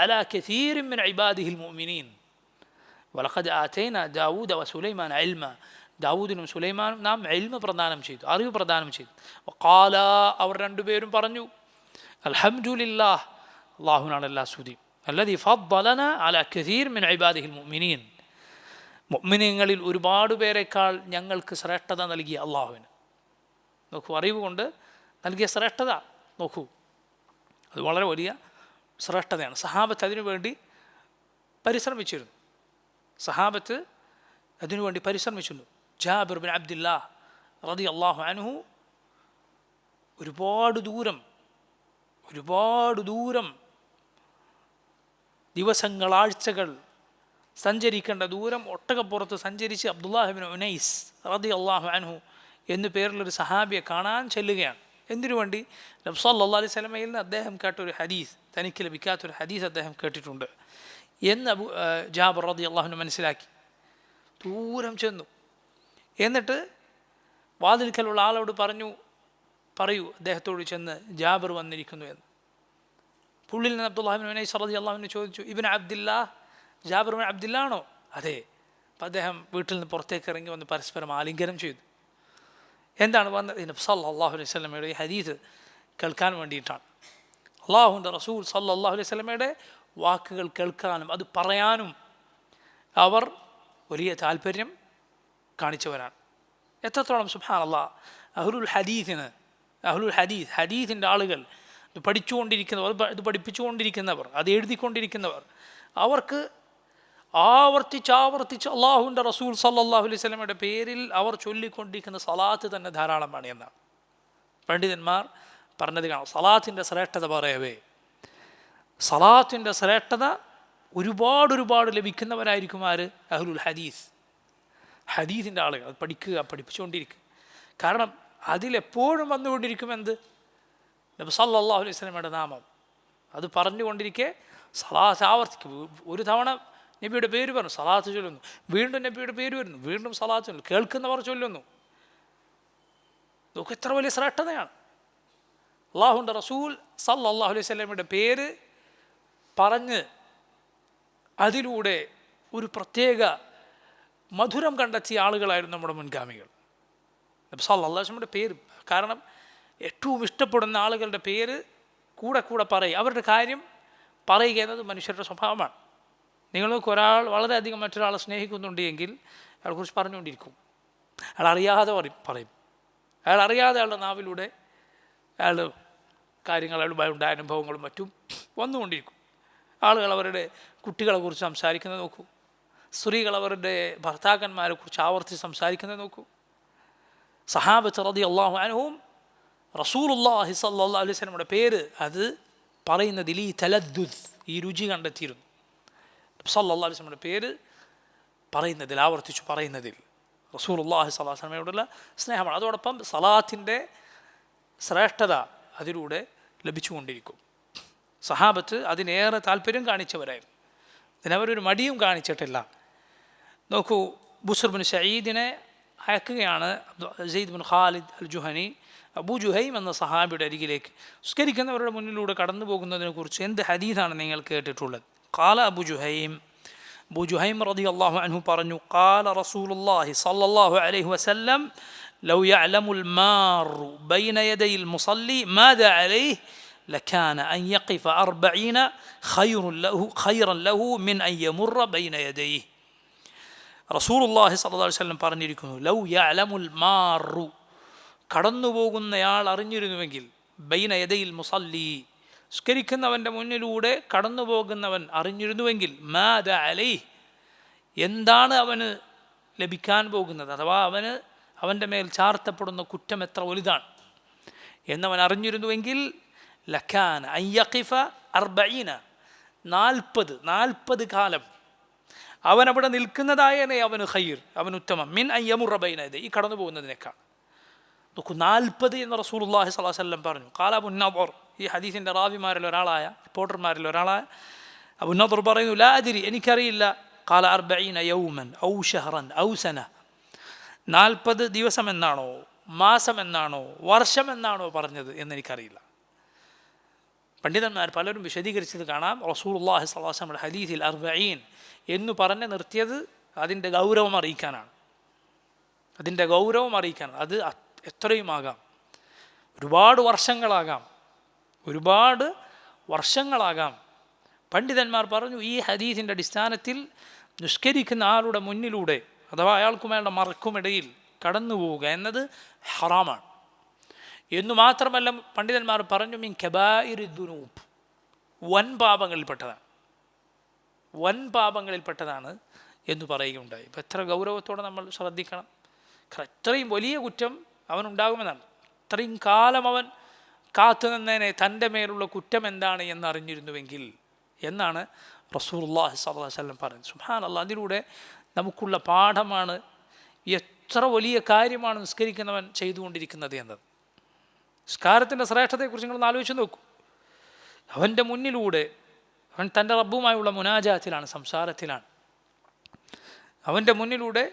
അലാ കസീറിൻ മിൻ ഇബാദിഹിൽ മുഅ്മിനീൻ. വലഖദ് ആതൈനാ ദാവൂദ വസുലൈമാന ഇൽമ, ദാവൂദിനും സുലൈമാനും നാം ഇൽമ പ്രദാനം ചെയ്തു, അറിവ് പ്രദാനം ചെയ്തു. വഖാല, അവർ രണ്ടുപേരും പറഞ്ഞു, അൽഹംദുലില്ലാഹ്, അള്ളാഹുവിനാണ് എല്ലാ സ്തുതിയും, അല്ലദീ ഫദ്ദലനാ അലാ കസീർ മിൻ ഇബാദിഹിൽ മുഅ്മിനീൻ, മുഅ്മിനീങ്ങളിൽ ഒരുപാട് പേരെക്കാൾ ഞങ്ങൾക്ക് ശ്രേഷ്ഠത നൽകിയ അള്ളാഹുവിന്. നോക്കൂ, അറിവ് കൊണ്ട് നൽകിയ ശ്രേഷ്ഠത നോക്കൂ, അത് വളരെ വലിയ ശ്രേഷ്ഠതയാണ്. സഹാബത്ത് അതിനുവേണ്ടി പരിശ്രമിച്ചിരുന്നു. സഹാബത്ത് അതിനുവേണ്ടി പരിശ്രമിച്ചിരുന്നു. ജാബിർ ബിൻ അബ്ദുല്ലാഹ് റളിയല്ലാഹു അൻഹു ഒരുപാട് ദൂരം ദിവസങ്ങൾ, ആഴ്ചകൾ സഞ്ചരിക്കേണ്ട ദൂരം ഒട്ടകപ്പുറത്ത് സഞ്ചരിച്ച് അബ്ദുല്ലാഹിബ്നു ഉനൈസ് റളിയല്ലാഹു അൻഹു എന്നു പേരുള്ളൊരു സഹാബിയെ കാണാൻ ചെല്ലുകയാണ്. എന്തിനു വേണ്ടി? നബി സല്ലല്ലാഹു അലൈഹി വസല്ലമയിൽ നിന്ന് അദ്ദേഹം കേട്ടൊരു ഹദീസ്, തനിക്ക് ലഭിക്കാത്തൊരു ഹദീസ് അദ്ദേഹം കേട്ടിട്ടുണ്ട് എന്ന് ജാബിർ റളിയല്ലാഹു അൻഹു മനസ്സിലാക്കി. ദൂരം ചെന്നു. എന്നിട്ട് വാതിൽക്കലുള്ള ആളോട് പറയൂ അദ്ദേഹത്തോട് ചെന്ന് ജാബിർ വന്നിരിക്കുന്നു എന്ന്. പുള്ളിൽ നിന്ന് അബ്ദുല്ലാഹിബ്നു ഉനൈസ് റളിയല്ലാഹു അൻഹു ചോദിച്ചു, ഇബ്നു അബ്ദില്ലാഹ്, ജാബിർ ബിൻ അബ്ദില്ലാണോ? അതെ. അപ്പം അദ്ദേഹം വീട്ടിൽ നിന്ന് പുറത്തേക്ക് ഇറങ്ങി വന്ന് പരസ്പരം ആലിംഗനം ചെയ്തു. എന്താണ് വന്നത്? നബി സല്ലല്ലാഹു അലൈഹി വസല്ലമയുടെ ഈ ഹദീസ് കേൾക്കാൻ വേണ്ടിയിട്ടാണ്. അള്ളാഹുവിൻ്റെ റസൂൽ സല്ലല്ലാഹു അലൈഹി വസല്ലമയുടെ വാക്കുകൾ കേൾക്കാനും അത് പറയാനും അവർ വലിയ താല്പര്യം കാണിച്ചവരാണ്. എത്രത്തോളം സുബ്ഹാനല്ലാഹ്, അഹ്ലുൽ ഹദീസിൻ്റെ ആളുകൾ, ഇത് പഠിച്ചുകൊണ്ടിരിക്കുന്നവർ, ഇത് പഠിപ്പിച്ചുകൊണ്ടിരിക്കുന്നവർ, അത് എഴുതിക്കൊണ്ടിരിക്കുന്നവർ, അവർക്ക് ആവർത്തിച്ച് അള്ളാഹുവിൻ്റെ റസൂൽ സല്ലല്ലാഹു അലൈഹി വസല്ലമയുടെ പേരിൽ അവർ ചൊല്ലിക്കൊണ്ടിരിക്കുന്ന സലാത്ത് തന്നെ ധാരാളമാണ് എന്നാണ് പണ്ഡിതന്മാർ പറഞ്ഞത് കാണാം. സലാത്തിൻ്റെ ശ്രേഷ്ഠത പറയവേ, സലാത്തിൻ്റെ ശ്രേഷ്ഠത ഒരുപാട് ലഭിക്കുന്നവരായിരിക്കും ആര്? അഹ്ലുൽ ഹദീസിൻ്റെ ആളുകൾ. അത് പഠിപ്പിച്ചുകൊണ്ടിരിക്കുക. കാരണം അതിലെപ്പോഴും വന്നുകൊണ്ടിരിക്കും എന്ത്? നബി സല്ലല്ലാഹു അലൈഹി വസല്ലമയുടെ നാമം. അത് പറഞ്ഞുകൊണ്ടിരിക്കെ സലാത്ത് ആവർത്തിക്കും. ഒരു തവണ നബിയുടെ പേര് പറഞ്ഞു, സലാത്ത് ചൊല്ലുന്നു. വീണ്ടും നബിയുടെ പേര് വരുന്നു, വീണ്ടും സലാത്ത് ചൊല്ലുന്നു. കേൾക്കുന്നവർ ചൊല്ലുന്നു. ഇതൊക്കെ എത്ര വലിയ ശ്രേഷ്ഠതയാണ്. അള്ളാഹുവിൻ്റെ റസൂൽ സല്ലല്ലാഹു അലൈഹി വസല്ലമയുടെ പേര് പറഞ്ഞ് അതിലൂടെ ഒരു പ്രത്യേക മധുരം കണ്ടെത്തിയ ആളുകളായിരുന്നു നമ്മുടെ മുൻഗാമികൾ. നബി സല്ലല്ലാഹു അലൈഹി വസല്ലമയുടെ പേര്, കാരണം ഏറ്റവും ഇഷ്ടപ്പെടുന്ന ആളുകളുടെ പേര് കൂടെ പറയുക, അവരുടെ കാര്യം പറയുക എന്നത് മനുഷ്യരുടെ സ്വഭാവമാണ്. നിങ്ങൾ നോക്ക്, ഒരാൾ വളരെയധികം മറ്റൊരാളെ സ്നേഹിക്കുന്നുണ്ട് എങ്കിൽ അയാളെക്കുറിച്ച് പറഞ്ഞുകൊണ്ടിരിക്കും. അയാൾ അറിയാതെ പറയും. അയാൾ അറിയാതെ അയാളുടെ നാവിലൂടെ അയാൾ കാര്യങ്ങൾ, അയാളുമായി ഉണ്ടായ അനുഭവങ്ങളും മറ്റും വന്നുകൊണ്ടിരിക്കും. ആളുകൾ അവരുടെ കുട്ടികളെക്കുറിച്ച് സംസാരിക്കുന്നത് നോക്കൂ. സ്ത്രീകൾ അവരുടെ ഭർത്താക്കന്മാരെ കുറിച്ച് ആവർത്തിച്ച് സംസാരിക്കുന്നത് നോക്കൂ. സഹാബത്ത് റളിയല്ലാഹു അൻഹും റസൂലുള്ളാഹി സ്വല്ലല്ലാഹു അലൈഹി വസല്ലമയുടെ പേര് അത് പറയുന്നതിൽ ഈ തലദ്ദുദ്, ഈ രുചി കണ്ടെത്തിയിരുന്നു. സല്ലല്ലാഹു അലൈഹി വസല്ലമയുടെ പേര് പറയുന്നതിൽ, ആവർത്തിച്ചു പറയുന്നതിൽ റസൂലുള്ളാഹി സ്വല്ലല്ലാഹു അലൈഹി വസല്ലമയോടുള്ള സ്നേഹമാണ്. അതോടൊപ്പം സലാത്തിൻ്റെ ശ്രേഷ്ഠത അതിലൂടെ ലഭിച്ചുകൊണ്ടിരിക്കും. സഹാബത്ത് അതിനേറെ താല്പര്യം കാണിച്ചവരായിരുന്നു. ഇതിനവരൊരു മടിയും കാണിച്ചിട്ടില്ല. നോക്കൂ, ബുസ്ർ ബിൻ സഈദിനെ അയക്കുകയാണ് സെയ്ദ് ബിൻ ഖാലിദ് അൽ ജുഹനി അബൂ ജുഹൈം എന്ന സഹാബിയുടെ അരികിലേക്ക്. സ്കരിക്കുന്നവരുടെ മുന്നിലൂടെ കടന്നു പോകുന്നതിനെക്കുറിച്ച് എന്ത് ഹദീസാണ് നിങ്ങൾ കേട്ടിട്ടുള്ളത്? ഖാല അബൂ ജുഹൈം റളിയല്ലാഹു അൻഹു പറഞ്ഞു, ഖാല റസൂലുള്ളാഹി സ്വല്ലല്ലാഹു അലൈഹി വസല്ലം ലൗ യഅലമുൽ മാറു ബൈന യദയിൽ മുസല്ലി മാദാ അലൈഹി ലകാന അൻ യഖിഫ 40 ഖൈറൻ ലഹു മിൻ അൻ യമുറ ബൈന യദൈഹി. റസൂലുള്ളാഹി സ്വല്ലല്ലാഹു അലൈഹി വസല്ലം പറഞ്ഞിരിക്കുന്നു, ലൗ യഅലമുൽ മാറു, കടന്നുപോകുന്നയാൾ അറിഞ്ഞിരുന്നുവെങ്കിൽ, ബൈന യദയിൽ മുസല്ലി, സ്കരിക്കുന്നവൻ്റെ മുന്നിലൂടെ കടന്നു പോകുന്നവൻ അറിഞ്ഞിരുന്നുവെങ്കിൽ, മാദാ അലൈഹി, എന്താണ് അവന് ലഭിക്കാൻ പോകുന്നത്, അഥവാ അവൻ്റെ മേൽ ചാർത്തപ്പെടുന്ന കുറ്റം എത്ര വലുതാണ് എന്നവൻ അറിഞ്ഞിരുന്നുവെങ്കിൽ, ലക്കാന അൻ യഖിഫ 40, 40 കാലം അവനവിടെ നിൽക്കുന്നതായനെ അവന് ഖൈർ, അവൻ ഉത്തമം, മിൻ അയ്യമുറ ബൈനയദൈ, ഈ കടന്നു പോകുന്നതിനേക്കാൾ. നോക്കൂ, 40 എന്ന് റസൂലുള്ളാഹി സ്വല്ലല്ലാഹു അലൈഹി വസല്ലം പറഞ്ഞു. ഖാല അബു നദർ, ഈ ഹദീസിൻ്റെ റാവിമാരിൽ ഒരാളായ, റിപ്പോർട്ടർമാരിൽ ഒരാളായ അബു നദർ പറയുന്നു, ലാ അദ്രി, എനിക്കറിയില്ല. ഖാല 40 യൗമൻ ഔ ഷഹ്റൻ ഔ സന, 40 ദിവസം എന്നാണോ, മാസം എന്നാണോ, വർഷം എന്നാണോ പറഞ്ഞത് എന്നെനിക്കറിയില്ല. പണ്ഡിതന്മാർ പലരും വിശദീകരിച്ചത് കാണാം. റസൂലുള്ളാഹി സ്വല്ലല്ലാഹു അലൈഹി വസല്ലം ഹദീസിൽ 40 എന്ന് പറഞ്ഞ് നിർത്തിയത് അതിൻ്റെ ഗൗരവം അറിയിക്കാനാണ്. അതിൻ്റെ ഗൗരവം അറിയിക്കാനാണ്. അത് എത്രയുമാകാം, ഒരുപാട് വർഷങ്ങളാകാം. പണ്ഡിതന്മാർ പറഞ്ഞു, ഈ ഹദീസിൻ്റെ അടിസ്ഥാനത്തിൽ നിസ്കരിക്കുന്ന ആളുടെ മുന്നിലൂടെ അഥവാ അയാൾക്കും അയാളുടെ മറക്കുമിടയിൽ കടന്നു പോവുക എന്നത് ഹറാമാണ്. എന്നു മാത്രമല്ല പണ്ഡിതന്മാർ പറഞ്ഞു, മിൻ കബായിരി ദുനൂബ്, വൻപാപങ്ങളിൽപ്പെട്ടതാണ് എന്ന് പറയുകയുണ്ടായി. ഇപ്പം എത്ര ഗൗരവത്തോടെ നമ്മൾ ശ്രദ്ധിക്കണം. ഇത്രയും വലിയ കുറ്റം അവനുണ്ടാകുമെന്നാണ്. ഇത്രയും കാലം അവൻ കാത്തുനിന്നതിനെ തൻ്റെ മേലുള്ള കുറ്റം എന്താണ് എന്നറിഞ്ഞിരുന്നുവെങ്കിൽ എന്നാണ് റസൂലുള്ളാഹി സ്വല്ലല്ലാഹു അലൈഹി വസല്ലം പറയുന്നത്. സുബ്ഹാനല്ലാഹ്, അതിലൂടെ നമുക്കുള്ള പാഠമാണ് എത്ര വലിയ കാര്യമാണ് നിസ്കരിക്കുന്നവൻ ചെയ്തുകൊണ്ടിരിക്കുന്നത് എന്നത്. നിസ്കാരത്തിൻ്റെ ശ്രേഷ്ഠതയെക്കുറിച്ച് നിങ്ങളൊന്ന് ആലോചിച്ച് നോക്കൂ. അവൻ്റെ മുന്നിലൂടെ അവൻ തൻ്റെ റബ്ബുമായുള്ള മുനാജാത്തിലാണ്, സംസാരത്തിലാണ്. അവൻ്റെ മുന്നിലൂടെ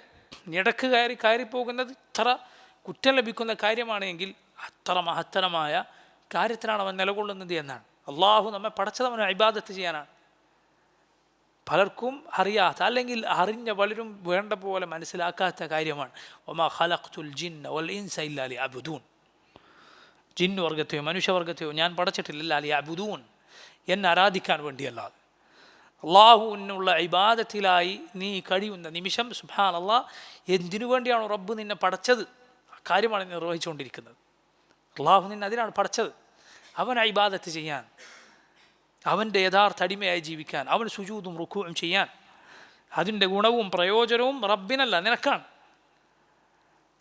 ഇടക്ക് കയറിപ്പോകുന്നത് ഇത്ര കുറ്റം ലഭിക്കുന്ന കാര്യമാണെങ്കിൽ അത്ര മഹത്തരമായ കാര്യത്തിലാണ് അവൻ നിലകൊള്ളുന്നത് എന്നാണ്. അള്ളാഹു നമ്മെ പടച്ചത് അവനെ ഇബാദത്ത് ചെയ്യാനാണ്. പലർക്കും അറിയാത്ത, അല്ലെങ്കിൽ അറിഞ്ഞ പലരും വേണ്ട പോലെ മനസ്സിലാക്കാത്ത കാര്യമാണ് വമാ ഖലഖ്തുൽ ജിന്ന വൽ ഇൻസ ഇല്ലാ ലിയഅ്ബുദൂൻ. ജിന്നുവർഗത്തെയോ മനുഷ്യവർഗത്തെയോ ഞാൻ പടച്ചിട്ടില്ല ഇല്ലാ ലിയഅ്ബുദൂൻ, എന്നെ ആരാധിക്കാൻ വേണ്ടിയല്ലാതെ. അള്ളാഹുവിനുള്ള ഇബാദത്തിലായി നീ കഴിയുന്ന നിമിഷം സുബ്ഹാനല്ലാഹ്, എന്തിനു വേണ്ടിയാണോ റബ്ബ് നിന്നെ പടച്ചത് ആ കാര്യമാണ് നീ നിർവഹിച്ചുകൊണ്ടിരിക്കുന്നത്. അള്ളാഹു നിന്നെ അതിനാണ് പടച്ചത്, അവൻ ഇബാദത്ത് ചെയ്യാൻ, അവൻ്റെ യഥാർത്ഥ അടിമയായി ജീവിക്കാൻ, അവൻ സുജൂദും റുക്കൂഉം ചെയ്യാൻ. അതിൻ്റെ ഗുണവും പ്രയോജനവും റബ്ബിനല്ല, നിനക്കാണ്.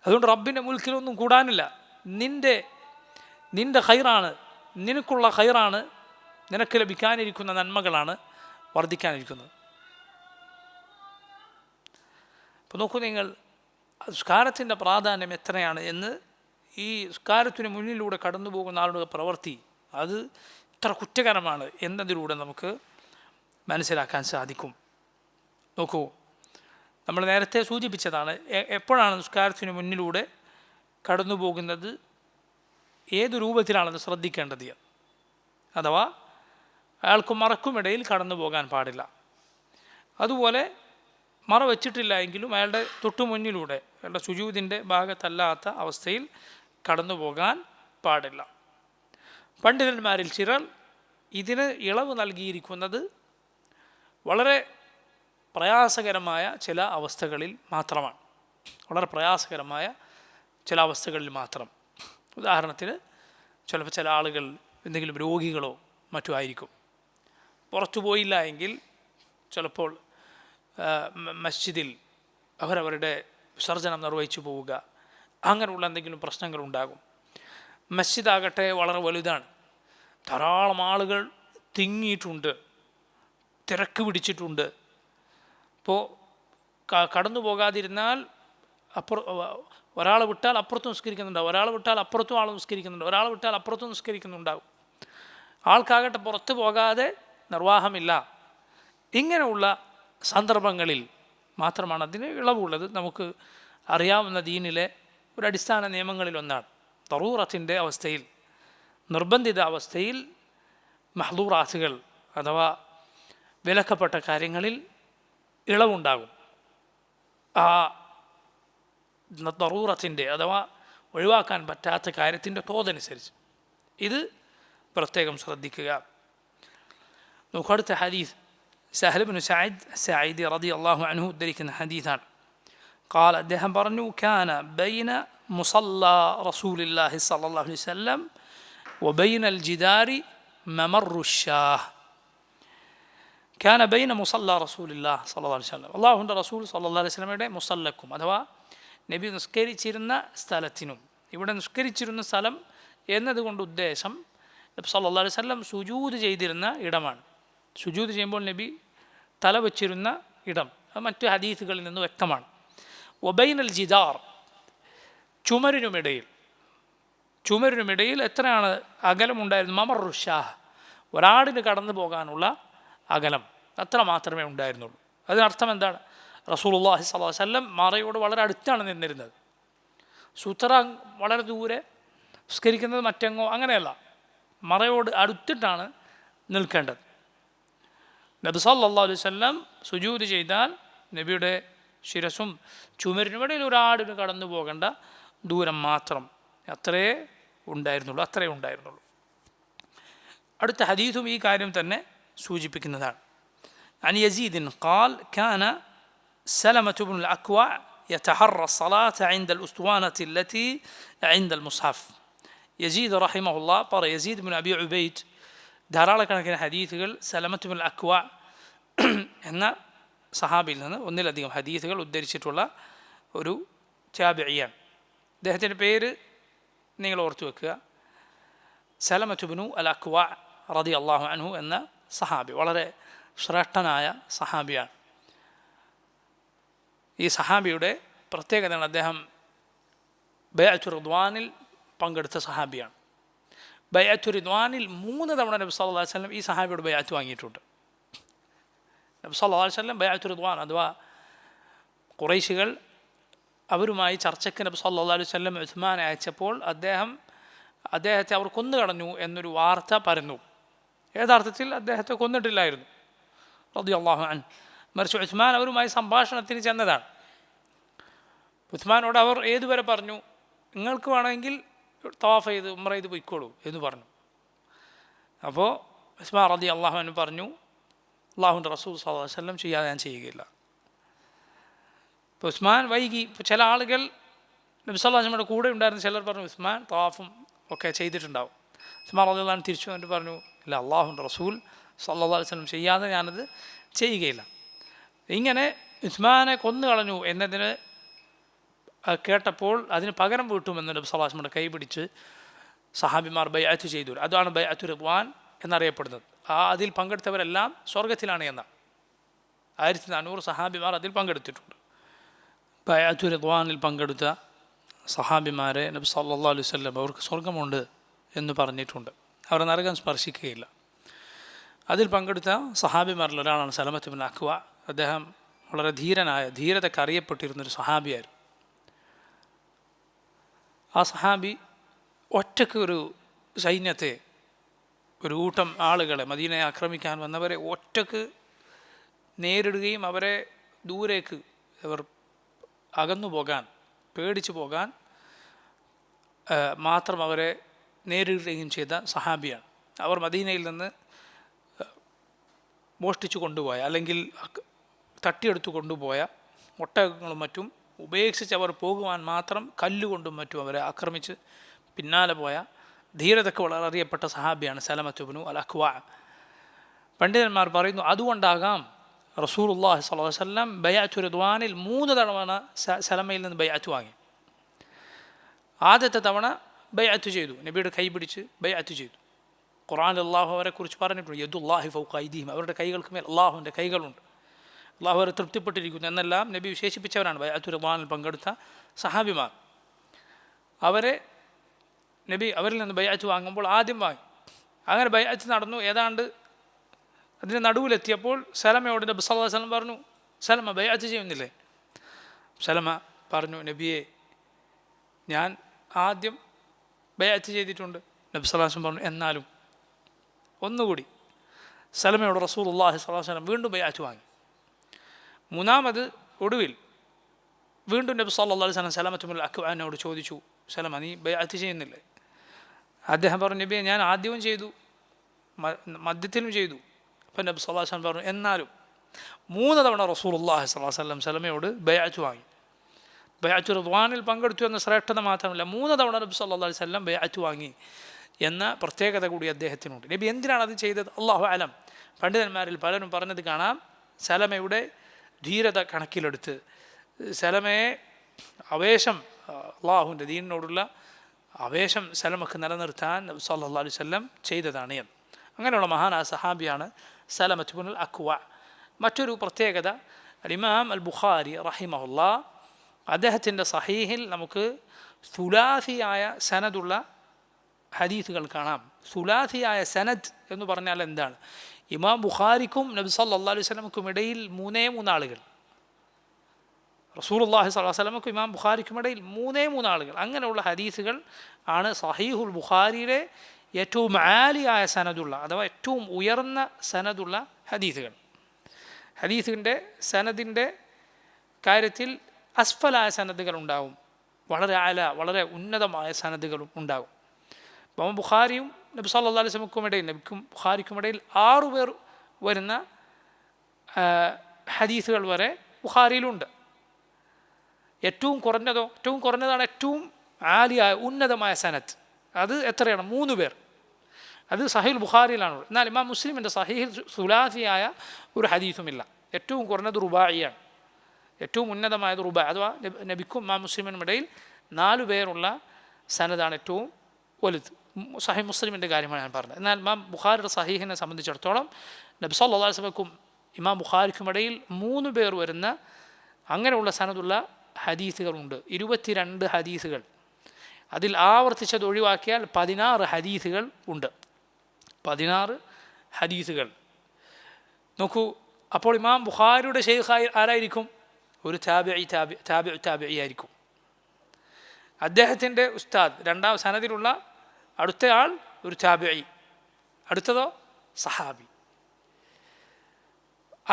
അതുകൊണ്ട് റബ്ബിൻ്റെ മുൽക്കിലൊന്നും കൂടാനില്ല. നിൻ്റെ ഖൈറാണ്, നിനക്കുള്ള ഖൈറാണ്, നിനക്ക് ലഭിക്കാനിരിക്കുന്ന നന്മകളാണ് വർദ്ധിക്കാനിരിക്കുന്നത്. അപ്പോൾ നോക്കൂ നിങ്ങൾ, നിസ്കാരത്തിൻ്റെ പ്രാധാന്യം എത്രയാണ് എന്ന് ഈ നിസ്കാരത്തിന് മുന്നിലൂടെ കടന്നു പോകുന്ന ആളുടെ പ്രവൃത്തി അത് ഇത്ര കുറ്റകരമാണ് എന്നതിലൂടെ നമുക്ക് മനസ്സിലാക്കാൻ സാധിക്കും. നോക്കൂ, നമ്മൾ നേരത്തെ സൂചിപ്പിച്ചതാണ്, എപ്പോഴാണ് നിസ്കാരത്തിന് മുന്നിലൂടെ കടന്നു പോകുന്നത്, ഏത് രൂപത്തിലാണെന്ന് ശ്രദ്ധിക്കേണ്ടത്. അഥവാ അയാൾക്ക് മറക്കുമിടയിൽ കടന്നു പോകാൻ പാടില്ല. അതുപോലെ മറ വച്ചിട്ടില്ല എങ്കിലും അയാളുടെ തൊട്ടു മുന്നിലൂടെ, അയാളുടെ സുജൂദിൻ്റെ ഭാഗത്തല്ലാത്ത അവസ്ഥയിൽ കടന്നു പോകാൻ പാടില്ല. പണ്ഡിതന്മാരിൽ ചിലർ ഇതിന് ഇളവ് നൽകിയിരിക്കുന്നത് വളരെ പ്രയാസകരമായ ചില അവസ്ഥകളിൽ മാത്രമാണ്. മാത്രം. ഉദാഹരണത്തിന് ചിലപ്പോൾ ചില ആളുകൾ എന്തെങ്കിലും രോഗികളോ മറ്റോ ആയിരിക്കും. പുറത്തു പോയില്ല എങ്കിൽ ചിലപ്പോൾ മസ്ജിദിൽ അവരവരുടെ വിസർജനം നിർവഹിച്ചു പോവുക, അങ്ങനെയുള്ള എന്തെങ്കിലും പ്രശ്നങ്ങളുണ്ടാകും. മസ്ജിദാകട്ടെ വളരെ വലുതാണ്, ധാരാളം ആളുകൾ തിങ്ങിയിട്ടുണ്ട്, തിരക്ക് പിടിച്ചിട്ടുണ്ട്. അപ്പോൾ കടന്നു പോകാതിരുന്നാൽ ഒരാളെ വിട്ടാൽ അപ്പുറത്തും നിസ്കരിക്കുന്നുണ്ടാവും, ഒരാളെ വിട്ടാൽ അപ്പുറത്തും ആൾ നിസ്കരിക്കുന്നുണ്ട്, ഒരാളെ വിട്ടാൽ അപ്പുറത്തും നിസ്കരിക്കുന്നുണ്ടാവും. ആൾക്കാകട്ടെ പുറത്ത് പോകാതെ നിർവാഹമില്ല. ഇങ്ങനെയുള്ള സന്ദർഭങ്ങളിൽ മാത്രമാണ് അതിന് ഇളവുള്ളത്. നമുക്ക് അറിയാവുന്ന ദീനിലെ ഒരു അടിസ്ഥാന നിയമങ്ങളിലൊന്നാണ് ദറൂറത്തിൻ്റെ അവസ്ഥയിൽ, നിർബന്ധിത അവസ്ഥയിൽ മഹ്ദൂറാത്തുകൾ അഥവാ വിലക്കപ്പെട്ട കാര്യങ്ങളിൽ ഇളവുണ്ടാകും. ആ ദറൂറത്തിൻ്റെ അഥവാ ഒഴിവാക്കാൻ പറ്റാത്ത കാര്യത്തിൻ്റെ തോതനുസരിച്ച് ഇത് പ്രത്യേകം ശ്രദ്ധിക്കുക. നോക്കൂ, അടുത്ത ഹദീസ് സഹൽ ഇബ്നു സഅദ് സഅദി റളിയല്ലാഹു അൻഹു ഉദ്ധരിക്കുന്ന ഹദീസാണ്. قال അദ്ദേഹം പറഞ്ഞു, كان بين مصلى رسول الله صلى الله عليه وسلم وبين الجدار ممر الشاه. كان بين مصلى رسول الله صلى الله عليه وسلم, അല്ലാഹുവിൻ്റെ റസൂൽ സല്ലല്ലാഹു അലൈഹി വസല്ലമയുടെ മുസല്ലക്കും അഥവാ നബി നിസ്കരിച്ചിരുന്ന സ്ഥലത്തിനും, ഇവിടെ നിസ്കരിച്ചിരുന്ന സ്ഥലം എന്നതുകൊണ്ട് ഉദ്ദേശം നബി സല്ലല്ലാഹു അലൈഹി വസല്ലം സുജൂദ് ചെയ്തിരുന്ന ഇടമാണ്. സുജൂദ് ചെയ്യുമ്പോൾ നബി തല വച്ചിരുന്ന ഇടം അത് മറ്റ് ഹദീസുകളിൽ നിന്ന് വ്യക്തമാണ്. വബൈനൽ ജിദാർ, ചുമരിനുമിടയിൽ എത്രയാണ് അകലമുണ്ടായിരുന്നു? മമറുഷാഹ്, ഒരാടിന് കടന്നു പോകാനുള്ള അകലം അത്ര മാത്രമേ ഉണ്ടായിരുന്നുള്ളൂ. അതിനർത്ഥം എന്താണ്? റസൂലുള്ളാഹി സ്വല്ലല്ലാഹു അലൈഹി വസല്ലം മറയോട് വളരെ അടുത്താണ് നിന്നിരുന്നത്. സുത്ര വളരെ ദൂരെ നിസ്കരിക്കുന്നത് മറ്റെങ്ങോ അങ്ങനെയല്ല, മറയോട് അടുത്തിട്ടാണ് നിൽക്കേണ്ടത്. നബി സല്ലല്ലാഹു അലൈഹി വസല്ലം സുജൂദ് ചെയ്താൽ നബിയുടെ ശിരസും ചുമരിനുമിടയിൽ ഒരാടിന് കടന്നു പോകേണ്ട ദൂരം മാത്രം അത്രേ ഉണ്ടായിരുന്നുള്ളൂ. അടുത്ത ഹദീസും ഈ കാര്യം തന്നെ സൂചിപ്പിക്കുന്നതാണ്. عن يزيد قال كان سلمة بن الأكوع يتحرى الصلاة عند الأسطوانة التي عند المصحف. യസീദ് റഹിമഹുള്ള യസീദ് ബിൻ അബി ഉബൈദ് ധാരാളക്കണക്കിന് ഹദീസുകൾ സലമത്ത് ബിൻ അക്വ എന്ന സഹാബിയിൽ നിന്ന് ഒന്നിലധികം ഹദീസുകൾ ഉദ്ധരിച്ചിട്ടുള്ള ഒരു താബിഇയാണ്. അദ്ദേഹത്തിൻ്റെ പേര് നിങ്ങൾ ഓർത്തു വെക്കുക, സലമത്ത് ബിനു അൽ അക്വ റളിയല്ലാഹു അൻഹു എന്ന സഹാബി, വളരെ ശ്രേഷ്ഠനായ സഹാബിയാണ്. ഈ സഹാബിയുടെ പ്രത്യേകതയാണ് അദ്ദേഹം ബൈഅത്തുർ റിദ്വാനിൽ പങ്കെടുത്ത സഹാബിയാണ്. ബൈഅത്തുർ റിദ്വാനിൽ 3 തവണ നബി സല്ലല്ലാഹു അലൈഹി വസല്ലം ഈ സഹാബിയുടെ ബൈഅത്ത് വാങ്ങിയിട്ടുണ്ട്. നബി സല്ലല്ലാഹു അലൈഹി വസല്ലം ബൈഅത്തുർ റിദ്വാൻ അഥവാ ഖുറൈശികൾ അവരുമായി ചർച്ചയ്ക്ക് നബി സല്ലല്ലാഹു അലൈഹി വസല്ലം ഉസ്മാനെ അയച്ചപ്പോൾ അദ്ദേഹത്തെ അവർ കൊന്നുകളഞ്ഞു എന്നൊരു വാർത്ത പരന്നു. യഥാർത്ഥത്തിൽ അദ്ദേഹത്തെ കൊന്നിട്ടില്ലായിരുന്നു റളിയല്ലാഹു അൻഹു. മറിച്ച് ഉസ്മാൻ അവരുമായി സംഭാഷണത്തിന് ചെന്നതാണ്. ഉസ്മാനോട് അവർ ഏതുവരെ പറഞ്ഞു, നിങ്ങൾക്ക് വേണമെങ്കിൽ തവാഫ് ചെയ്ത് ഉംറ ചെയ്ത് പൊയ്ക്കോളൂ എന്ന് പറഞ്ഞു. അപ്പോൾ ഉസ്മാൻ റളിയല്ലാഹു അൻഹു പറഞ്ഞു, അല്ലാഹുവിൻ്റെ റസൂൽ സ്വല്ലല്ലാഹു അലൈഹി വസല്ലം ചെയ്യാതെ ഞാൻ ചെയ്യുകയില്ല. ഇപ്പോൾ ഉസ്മാൻ വൈകി. ഇപ്പോൾ ചില ആളുകൾ നബി സല്ലല്ലാഹു അലൈഹി വസല്ലമയുടെ കൂടെ ഉണ്ടായിരുന്ന ചിലർ പറഞ്ഞു ഉസ്മാൻ തവാഫും ഒക്കെ ചെയ്തിട്ടുണ്ടാവും. ഉസ്മാൻ റളിയല്ലാഹു അൻഹു തിരിച്ചു വന്നിട്ട് പറഞ്ഞു, ഇല്ല, അല്ലാഹുവിൻ്റെ റസൂൽ സ്വല്ലല്ലാഹു അലൈഹി വസല്ലം ചെയ്യാതെ ഞാനത് ചെയ്യുകയില്ല. ഇങ്ങനെ ഉസ്മാനെ കൊന്നുകളഞ്ഞു എന്നതിന് കേട്ടപ്പോൾ അതിന് പകരം വീട്ടുമെന്ന് നബി സല്ലല്ലാഹു അലൈഹി വസല്ലമയുടെ കൈ പിടിച്ച് സഹാബിമാർ ബൈഅത്ത് ചെയ്തു. അതാണ് ബൈഅത്തുർ റിദ്വാൻ എന്നറിയപ്പെടുന്നത്. അതിൽ പങ്കെടുത്തവരെല്ലാം സ്വർഗത്തിലാണ് എന്നാണ്. 1400 സഹാബിമാർ അതിൽ പങ്കെടുത്തിട്ടുണ്ട്. ബൈഅത്തുർ റിദ്വാനിൽ പങ്കെടുത്ത സഹാബിമാരെ നബി സല്ലല്ലാഹു അലൈഹി വസല്ലം അവർക്ക് സ്വർഗമുണ്ട് എന്ന് പറഞ്ഞിട്ടുണ്ട്. അവർ നരകം സ്പർശിക്കുകയില്ല. അതിൽ പങ്കെടുത്ത സഹാബിമാരിൽ ഒരാളാണ് സലമത്ത് ബിൻ അക്വ. അദ്ദേഹം വളരെ ധീരതയ്ക്ക് അറിയപ്പെട്ടിരുന്നൊരു സഹാബിയായിരുന്നു. ആ സഹാബി ഒറ്റയ്ക്ക് ഒരു സൈന്യത്തെ, ഒരു കൂട്ടം ആളുകളെ, മദീനയെ ആക്രമിക്കാൻ വന്നവരെ ഒറ്റയ്ക്ക് നേരിടുകയും അവരെ ദൂരേക്ക് അവർ അകന്നു പോകാൻ, പേടിച്ചു പോകാൻ മാത്രം അവരെ നേരിടുകയും ചെയ്ത സഹാബിയാണ്. അവർ മദീനയിൽ നിന്ന് മോഷ്ടിച്ചു കൊണ്ടുപോയ അല്ലെങ്കിൽ തട്ടിയെടുത്തു കൊണ്ടുപോയ ഒട്ടകങ്ങളും മറ്റും ഉപേക്ഷിച്ച് അവർ പോകുവാൻ മാത്രം കല്ലുകൊണ്ടും മറ്റും അവരെ ആക്രമിച്ച് പിന്നാലെ പോയ ധീരതയ്ക്ക് വളരെ അറിയപ്പെട്ട സഹാബിയാണ് സലമത്ത് ഇബ്നു അൽ അക്വ. പണ്ഡിതന്മാർ പറയുന്നു അതുകൊണ്ടാകാം റസൂലുള്ളാഹി സ്വല്ലല്ലാഹു അലൈഹി വസല്ലം ബൈഅത്തുർ റിദ്വാനിൽ 3 തവണ സലമയിൽ നിന്ന് ബൈഅത്ത് വാങ്ങി. ആദ്യത്തെ തവണ ബൈഅത്ത് ചെയ്തു, നബിയുടെ കൈ പിടിച്ച് ബൈഅത്ത് ചെയ്തു. ഖുർആനിൽ അല്ലാഹു അവരെ കുറിച്ച് പറഞ്ഞിട്ടുണ്ട്, യദുല്ലാഹി ഫൗഖ ഐദീഹിം, അവരുടെ കൈകൾക്ക് മേൽ അള്ളാഹുവിൻ്റെ കൈകളുണ്ട്, അള്ളാഹു അവരെ തൃപ്തിപ്പെട്ടിരിക്കുന്നു എന്നെല്ലാം നബി വിശേഷിപ്പിച്ചവരാണ് ബൈഅത്തുർ റിദ്വാനിൽ പങ്കെടുത്ത സഹാബിമാർ. നബി അവരിൽ നിന്ന് ബൈഅത്ത് വാങ്ങുമ്പോൾ ആദ്യം വാങ്ങി. അങ്ങനെ ബൈഅത്ത് നടന്നു. ഏതാണ്ട് അതിന് നടുവിലെത്തിയപ്പോൾ സലമയോട് നബി സല്ലല്ലാഹു അലൈഹി വസല്ലം പറഞ്ഞു, സലമ ബൈഅത്ത് ചെയ്യുന്നില്ലേ? സലമ പറഞ്ഞു, നബിയെ ഞാൻ ആദ്യം ബൈഅത്ത് ചെയ്തിട്ടുണ്ട്. നബി സല്ലല്ലാഹു അലൈഹി വസല്ലം പറഞ്ഞു, എന്നാലും ഒന്നുകൂടി. സലമയോട് റസൂലുള്ളാഹി സ്വല്ലല്ലാഹു അലൈഹി വസല്ലം വീണ്ടും ബൈഅത്ത് വാങ്ങി. മൂന്നാമത് ഒടുവിൽ വീണ്ടും നബി സല്ലല്ലാഹു അലൈഹി വസല്ലം സലമത്ത് ബിൻ അക്വഅനോട് ചോദിച്ചു, സലമ നീ ബൈഅത്ത് ചെയ്യുന്നില്ലേ? അദ്ദേഹം പറഞ്ഞു, നബിയെ ഞാൻ ആദ്യവും ചെയ്തു, മധ്യത്തിലും ചെയ്തു. അപ്പം നബി സല്ലല്ലാഹു അലൈഹി വസല്ലം പറഞ്ഞു, എന്നാലും 3 തവണ റസൂലുള്ളാഹി സ്വല്ലല്ലാഹു അലൈഹി വസല്ലം സലമയോട് ബൈഅത്ത് വാങ്ങി. ബൈഅത്തുർ റിദ്വാനിൽ പങ്കെടുത്തു എന്ന ശ്രേഷ്ഠത മാത്രമല്ല, 3 തവണ നബി സല്ലല്ലാഹു അലൈഹി വസല്ലം ബൈഅത്ത് വാങ്ങി എന്ന പ്രത്യേകത കൂടി അദ്ദേഹത്തിനുണ്ട്. നബി എന്തിനാണ് അത് ചെയ്തത്? അല്ലാഹു അലം. പണ്ഡിതന്മാരിൽ പലരും പറഞ്ഞത് കാണാം, സലമയുടെ ധീരത കണക്കിലെടുത്ത് സലമയെ അള്ളാഹുവിൻ്റെ ദീനിനോടുള്ള ആവേശം സലമക്ക് നിലനിർത്താൻ നബി സല്ലല്ലാഹു അലൈഹി വസല്ലം ചെയ്തതാണ് എന്ന്. അങ്ങനെയുള്ള മഹാനായ സഹാബിയാണ് സലമത്ത് ഇബ്നുൽ അക്വ. മറ്റൊരു പ്രത്യേകത, ഇമാം അൽ ബുഖാരി റഹിമഹുല്ലാ അദ്ദേഹത്തിൻ്റെ സഹീഹിൽ നമുക്ക് സുലാസിയായ സനദുള്ള ഹദീസുകൾ കാണാം. സുലാസിയായ സനദ് എന്ന് പറഞ്ഞാൽ എന്താണ്? ഇമാം ബുഖാരിക്കും നബി സല്ലല്ലാഹു അലൈഹി വസല്ലമക്കും ഇടയിൽ മൂന്ന് ആളുകൾ, റസൂലുള്ളാഹി സ്വല്ലല്ലാഹു അലൈഹി വസല്ലമക്കും ഇമാം ബുഖാരിക്കും ഇടയിൽ മൂന്ന് ആളുകൾ. അങ്ങനെയുള്ള ഹദീസുകൾ ആണ് സഹീഹുൽ ബുഖാരിയിലെ ഏറ്റവും ആലിയായ സനദുള്ള അഥവാ ഏറ്റവും ഉയർന്ന സനദുള്ള ഹദീസുകൾ. ഹദീസിൻ്റെ സനദിൻ്റെ കാര്യത്തിൽ അസ്ഫലായ സനദുകൾ ഉണ്ടാവും, വളരെ ഉന്നതമായ സനദുകളും ഉണ്ടാകും. ഇമാം ബുഖാരിയും നബി സല്ലല്ലാഹു അലൈഹി വസല്ലമക്കും ഇടയിൽ, നബിക്കും ബുഖാരിക്കും ഇടയിൽ 6 പേർ വരുന്ന ഹദീസുകൾ വരെ ബുഖാരിയിലുണ്ട്. ഏറ്റവും കുറഞ്ഞതാണ് ഏറ്റവും ആലിയായ ഉന്നതമായ സനദ്. അത് എത്രയാണ്? 3 പേർ. അത് സഹീഹുൽ ബുഖാരിയിലാണ്. എന്നാൽ ഇമാം മുസ്ലിമിൻ്റെ സഹീഹിൽ സുലാസിയായ ഒരു ഹദീസുമില്ല. ഏറ്റവും കുറഞ്ഞത് റുബായിയാണ്. ഏറ്റവും ഉന്നതമായത് റുബായ് അഥവാ നബിക്കും ഇമാം മുസ്ലിമിനും ഇടയിൽ 4 പേരുള്ള സനദാണ് ഏറ്റവും വലുത്. സഹീഹ് മുസ്ലിമിൻ്റെ കാര്യമാണ് ഞാൻ പറഞ്ഞത്. എന്നാൽ ഇമാം ബുഖാരിയുടെ സഹീഹിനെ സംബന്ധിച്ചിടത്തോളം നബി സല്ലല്ലാഹു അലൈഹി വസല്ലമക്കും ഇമാം ബുഖാരിക്കും ഇടയിൽ 3 പേർ വരുന്ന അങ്ങനെയുള്ള സനദുള്ള ഹദീസുകളുണ്ട്. 22 ഹദീസുകൾ. അതിൽ ആവർത്തിച്ചത് ഒഴിവാക്കിയാൽ 16 ഹദീസുകൾ ഉണ്ട്. 16 ഹദീസുകൾ. നോക്കൂ, അപ്പോൾ ഇമാം ബുഖാരിയുടെ ഷെയ്ഖ് ആരായിരിക്കും? ഒരു താബിഈ ആയിരിക്കും. അദ്ദേഹത്തിൻ്റെ ഉസ്താദ്, രണ്ടാം സനദിലുള്ള അടുത്തയാൾ ഒരു താബിഈ, അടുത്തതോ സഹാബി.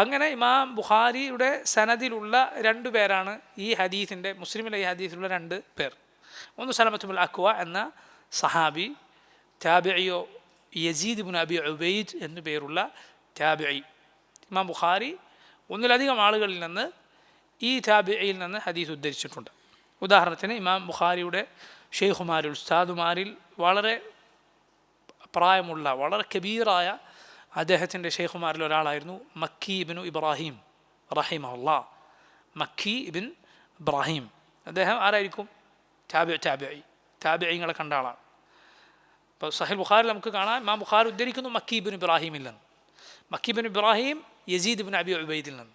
അങ്ങനെ ഇമാം ബുഖാരിയുടെ സനദിലുള്ള 2 പേരാണ് ഈ ഹദീസിൻ്റെ, മുസ്ലിമിലെ ഈ ഹദീസിലുള്ള 2 പേർ. ഒന്ന് സലമത്ത് ഇബ്നുൽ അക്വ എന്ന സഹാബി, താബിഈയോ യസീദ് ഇബ്നു അബി ഉബൈദ് എന്നു പേരുള്ള താബിഈ. ഇമാം ബുഖാരി ഒന്നിലധികം ആളുകളിൽ നിന്ന് ഈ താബിഈയിൽ നിന്ന് ഹദീസ് ഉദ്ധരിച്ചിട്ടുണ്ട്. ഉദാഹരണത്തിന് ഇമാം ബുഖാരിയുടെ ഷെയ്ഖുമാരിൽ, ഉസ്താദുമാരിൽ വളരെ പ്രായമുള്ള, വളരെ കബീറായ അദ്ദേഹത്തിൻ്റെ ഷെയ്ഖുമാരിൽ ഒരാളായിരുന്നു മക്കി ഇബ്നു ഇബ്രാഹിം റഹിമഹുല്ലാ. മക്കി ഇബ്ൻ ഇബ്രാഹിം അദ്ദേഹം ആരായിരിക്കും? താബിഈങ്ങളെ കണ്ട ആളാണ്. ഇപ്പോൾ സഹീഹ് ബുഖാരിൽ നമുക്ക് കാണാം, ഇമാം ബുഖാരി ഉദ്ധരിക്കുന്നു മക്കി ഇബ്നു ഇബ്രാഹിമിൽ നിന്ന്. മക്കി ഇബ്നു ഇബ്രാഹിം യസീദ് ഇബ്നു അബി ഉബൈദിൽ നിന്ന്.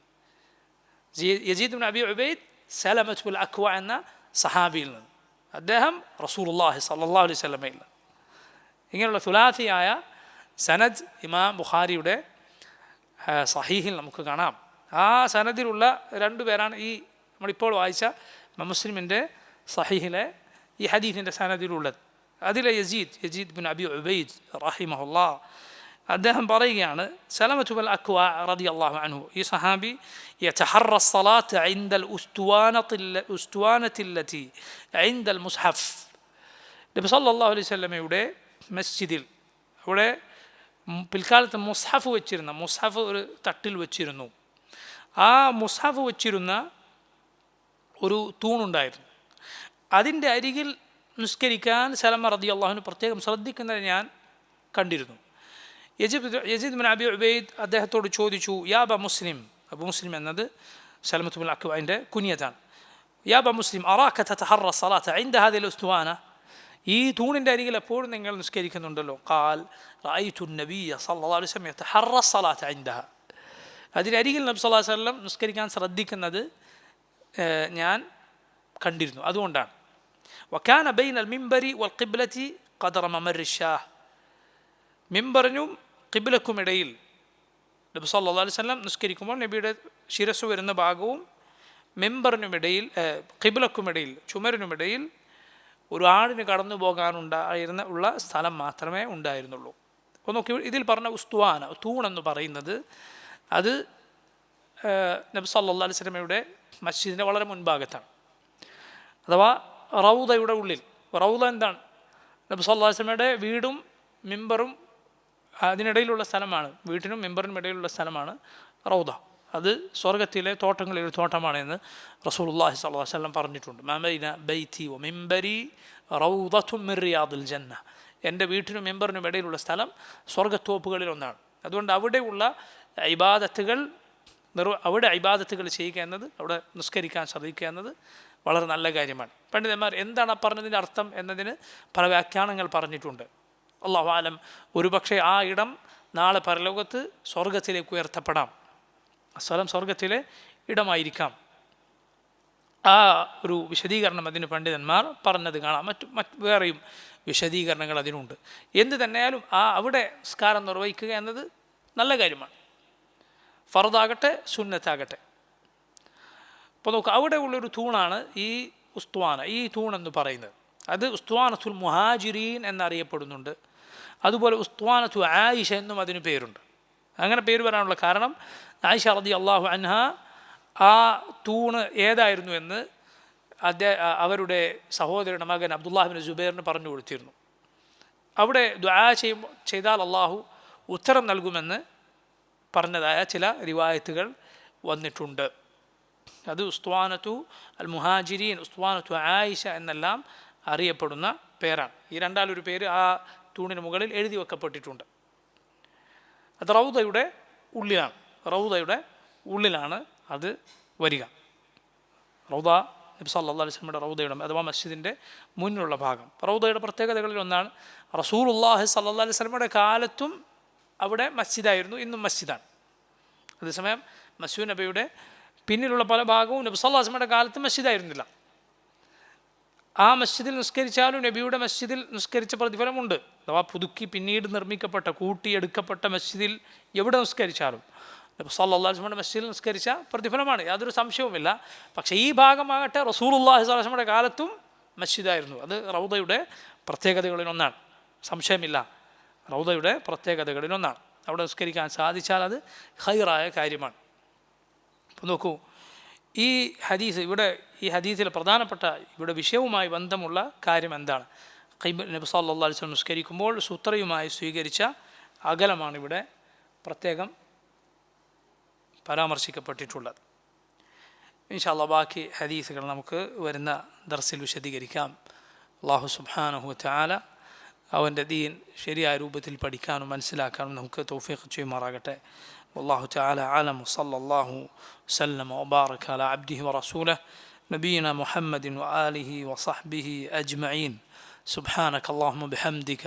യസീദ് ഇബ്നു അബി ഉബൈദ് സലമത്ത് ഇബ്നുൽ അക്വ എന്ന സഹാബിയിൽ നിന്ന്. അദ്ദേഹം റസൂലുള്ളാഹി സ്വല്ലല്ലാഹു അലൈഹി വസല്ലമയിൽ നിന്ന്. ഇങ്ങനെയുള്ള സുലാസിയായ സനദ് ഇമാം ബുഖാരിയുടെ സഹീഹിൽ നമുക്ക് കാണാം. ആ സനദിലുള്ള 2 പേരാണ് ഈ നമ്മളിപ്പോൾ വായിച്ച മുസ്ലിമിൻ്റെ സഹീഹിലെ ഈ ഹദീസിൻ്റെ സനദിലുള്ളത്. അതിലെ യസീദ് ബിൻ അബി ഉബൈദ് റഹിമഹുല്ലാ അദ്ദേഹം പറയുകയാണ്, സലമത്ത് ഇബ്നുൽ അക്വ റളിയല്ലാഹു അൻഹു, ഈ സഹാബി, യതഹറ الصلاة عند الأسطوانة التي عند المصحف. നബി സല്ലല്ലാഹു അലൈഹി വസല്ലമയുടെ മസ്ജിദിൽ, അവിടെ പിൽക്കാലത്ത് മുസ്ഹഫ് വെച്ചിരുന്ന, മുസ്ഹഫ് ഒരു തട്ടിൽ വെച്ചിരുന്നു. ആ മുസ്ഹഫ് വെച്ചിരുന്ന ഒരു തൂണുണ്ടായിരുന്നു. അതിൻ്റെ അരികിൽ നിസ്കരിക്കാൻ സലമ റളിയല്ലാഹു പ്രത്യേകം ശ്രദ്ധിക്കുന്നത് ഞാൻ കണ്ടിരുന്നു. യസീദ് ബിൻ അബി ഉബൈദ് അദ്ദേഹത്തോട് ചോദിച്ചു, യാ അബ മുസ്ലിം, അബു മുസ്ലിം എന്നത് സലമത്ത് ഇബ്നുൽ അക്വഇൻ്റെ കുനിയത്താണ്. യാ അബ മുസ്ലിം അറാക തതഹറ الصلاة عند هذه الأسطوانة, ഈ തൂണിൻ്റെ അരികിൽ എപ്പോഴും നിങ്ങൾ നിസ്കരിക്കുന്നുണ്ടല്ലോ. ഖാൽ റഅയ്തു النبي صلى الله عليه وسلم يتحرى الصلاة عندها. അതിനരികിൽ നബി സല്ലല്ലാഹു അലൈഹി വസല്ലം നിസ്കരിക്കാൻ ശ്രദ്ധിക്കുന്നത് ഞാൻ കണ്ടിരുന്നു, അതുകൊണ്ടാണ്. വകാന ബൈനൽ മിംബരി വൽ ഖിബ്ലതി ഖദറ മമർ الشاه. മിംബറിനും ഖിബ്ലക്കുമിടയിൽ നബി സല്ലല്ലാഹു അലൈഹി വസല്ലം നിസ്കരിക്കുമ്പോൾ നബിയുടെ ശിരസ് വരുന്ന ഭാഗവും മിംബറിനുമിടയിൽ, ഖിബ്ലക്കുമിടയിൽ, ചുമരിനുമിടയിൽ ഒരു ആടിന് കടന്നു പോകാനുള്ള സ്ഥലം മാത്രമേ ഉണ്ടായിരുന്നുള്ളൂ. അപ്പോൾ നോക്കി, ഇതിൽ പറഞ്ഞ ഉസ്തുവാന, തൂണെന്ന് പറയുന്നത് അത് നബി സല്ലല്ലാഹു അലൈഹി വസല്ലമയുടെ മസ്ജിദിൻ്റെ വളരെ മുൻഭാഗത്താണ്, അഥവാ റൗദയുടെ ഉള്ളിൽ. റൗദ എന്താണ്? നബി സല്ലല്ലാഹു അലൈഹി വസല്ലമയുടെ വീടും മിംബറും അതിനിടയിലുള്ള സ്ഥലമാണ്, വീട്ടിനും മിംബറിനും ഇടയിലുള്ള സ്ഥലമാണ് റൗദ. അത് സ്വർഗത്തിലെ തോട്ടങ്ങളിൽ ഒരു തോട്ടമാണ് എന്ന് റസൂലുള്ളാഹി സ്വല്ലല്ലാഹു അലൈഹി വസല്ലം പറഞ്ഞിട്ടുണ്ട്. മാ ബൈന ബൈതി വ മിംബരി റൗദത്തുൻ മിൻ റിയാദിൽ ജന്ന. എൻ്റെ വീട്ടിനും മിംബറിനും ഇടയിലുള്ള സ്ഥലം സ്വർഗത്തോപ്പുകളിൽ ഒന്നാണ്. അതുകൊണ്ട് അവിടെയുള്ള ഇബാദത്തുകൾ ചെയ്യുക എന്നത്, അവിടെ നിസ്കരിക്കാൻ ശ്രദ്ധിക്കുക എന്നത് വളരെ നല്ല കാര്യമാണ്. പണ്ഡിതന്മാർ എന്താണ് പറഞ്ഞതിൻ്റെ അർത്ഥം എന്നതിന് പല വ്യാഖ്യാനങ്ങൾ പറഞ്ഞിട്ടുണ്ട്. അല്ലാഹു ആലം. ഒരുപക്ഷെ ആ ഇടം നാളെ പരലോകത്ത് സ്വർഗത്തിലേക്ക് ഉയർത്തപ്പെടാം. ആ സ്ഥലം സ്വർഗത്തിലെ ഇടമായിരിക്കാം. ആ ഒരു വിശദീകരണം അതിന് പണ്ഡിതന്മാർ പറഞ്ഞത് കാണാം. മറ്റ് വേറെയും വിശദീകരണങ്ങൾ അതിനുണ്ട്. എന്ത് തന്നെയാലും അവിടെ നിസ്കാരം നിർവഹിക്കുക എന്നത് നല്ല കാര്യമാണ്. ഫർദാകട്ടെ സുന്നത്താകട്ടെ. അപ്പോൾ നോക്കുക, അവിടെ ഉള്ളൊരു തൂണാണ് ഈ ഉസ്തുവാന. ഈ തൂണെന്ന് പറയുന്നത് അത് ഉസ്തുവാനത്തുൽ മുഹാജിരീൻ എന്നറിയപ്പെടുന്നുണ്ട്. അതുപോലെ ഉസ്തുവാനത്തു ആയിഷ എന്നും അതിന് പേരുണ്ട്. അങ്ങനെ പേര് വരാനുള്ള കാരണം ആയിഷ റളിയല്ലാഹു അൻഹ ആ തൂണ് ഏതായിരുന്നു എന്ന് അവരുടെ സഹോദരയുടെ മകൻ അബ്ദുല്ലാഹിബ്നു സുബൈറിന് പറഞ്ഞു കൊടുത്തിരുന്നു. അവിടെ ദുആ ചെയ്താൽ അള്ളാഹു ഉത്തരം നൽകുമെന്ന് പറഞ്ഞതായ ചില റിവായത്തുകൾ വന്നിട്ടുണ്ട്. അത് ഉസ്തുവാനത്തു അൽ മുഹാജിരീൻ, ഉസ്തുവാനത്തു ആയിഷ എന്നെല്ലാം അറിയപ്പെടുന്ന പേരാണ്. ഈ രണ്ടാലൊരു പേര് ആ തൂണിന് മുകളിൽ എഴുതി വെക്കപ്പെട്ടിട്ടുണ്ട്. അത് റൗദയുടെ ഉള്ളിലാണ് അത് വരിക. റൗദ നബി സല്ലല്ലാഹു അലൈഹി വസല്ലമയുടെ റൗദയുടെ അഥവാ മസ്ജിദിൻ്റെ മുന്നിലുള്ള ഭാഗം. റൗദയുടെ പ്രത്യേകതകളിൽ ഒന്നാണ് റസൂലുള്ളാഹി സ്വല്ലല്ലാഹു അലൈഹി വസല്ലമയുടെ കാലത്തും അവിടെ മസ്ജിദായിരുന്നു, ഇന്നും മസ്ജിദാണ്. അതേസമയം മസ്ജിദ് നബിയുടെ പിന്നിലുള്ള പല ഭാഗവും നബി സല്ലല്ലാഹു അലൈഹി വസല്ലമയുടെ കാലത്ത് മസ്ജിദായിരുന്നില്ല. ആ മസ്ജിദിൽ നിസ്കരിച്ചാലും നബിയുടെ മസ്ജിദിൽ നിസ്കരിച്ച പ്രതിഫലമുണ്ട്. അഥവാ പുതുക്കി പിന്നീട് നിർമ്മിക്കപ്പെട്ട കൂട്ടിയെടുക്കപ്പെട്ട മസ്ജിദിൽ എവിടെ നിസ്കരിച്ചാലും നബി സല്ലല്ലാഹു അലൈഹി വസല്ലമയുടെ മസ്ജിദിൽ നിസ്കരിച്ച പ്രതിഫലമാണ്, യാതൊരു സംശയവുമില്ല. പക്ഷേ ഈ ഭാഗമാകട്ടെ റസൂലുള്ളാഹി സ്വല്ലല്ലാഹു അലൈഹി വസല്ലമയുടെ കാലത്തും മസ്ജിദായിരുന്നു. അത് റൗദയുടെ പ്രത്യേകതകളിലൊന്നാണ്, സംശയമില്ല. റൗദയുടെ പ്രത്യേകതകളിലൊന്നാണ്. അവിടെ നിസ്കരിക്കാൻ സാധിച്ചാൽ അത് ഖൈറായ കാര്യമാണ്. അപ്പോൾ നോക്കൂ, ഈ ഹദീസിൽ പ്രധാനപ്പെട്ട ഇവിടെ വിഷയവുമായി ബന്ധമുള്ള കാര്യം എന്താണ്? നബി സല്ലല്ലാഹു അലൈഹി വസല്ലം നിസ്കരിക്കുമ്പോൾ സൂത്രയുമായി സ്വീകരിച്ച അകലമാണ് ഇവിടെ പ്രത്യേകം പരാമർശിക്കപ്പെട്ടിട്ടുള്ളത്. ഇൻഷാ അല്ലാഹ് ബാക്കി ഹദീസുകൾ നമുക്ക് വരുന്ന ദർസിൽ വിശദീകരിക്കാം. അല്ലാഹു സുബ്ഹാനഹു വ തആല അവൻ്റെ ദീൻ ശരിയായ രൂപത്തിൽ പഠിക്കാനും മനസ്സിലാക്കാനും നമുക്ക് തൗഫീഖ് ചെയ്യുമാറാകട്ടെ. والله تعالى أعلم. وصلى الله وسلم وبارك على عبده ورسوله نبينا محمد وآله وصحبه أجمعين. سبحانك اللهم بحمدك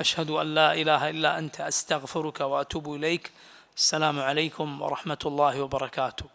أشهد أن لا إله إلا أنت أستغفرك وأتوب إليك. السلام عليكم ورحمة الله وبركاته.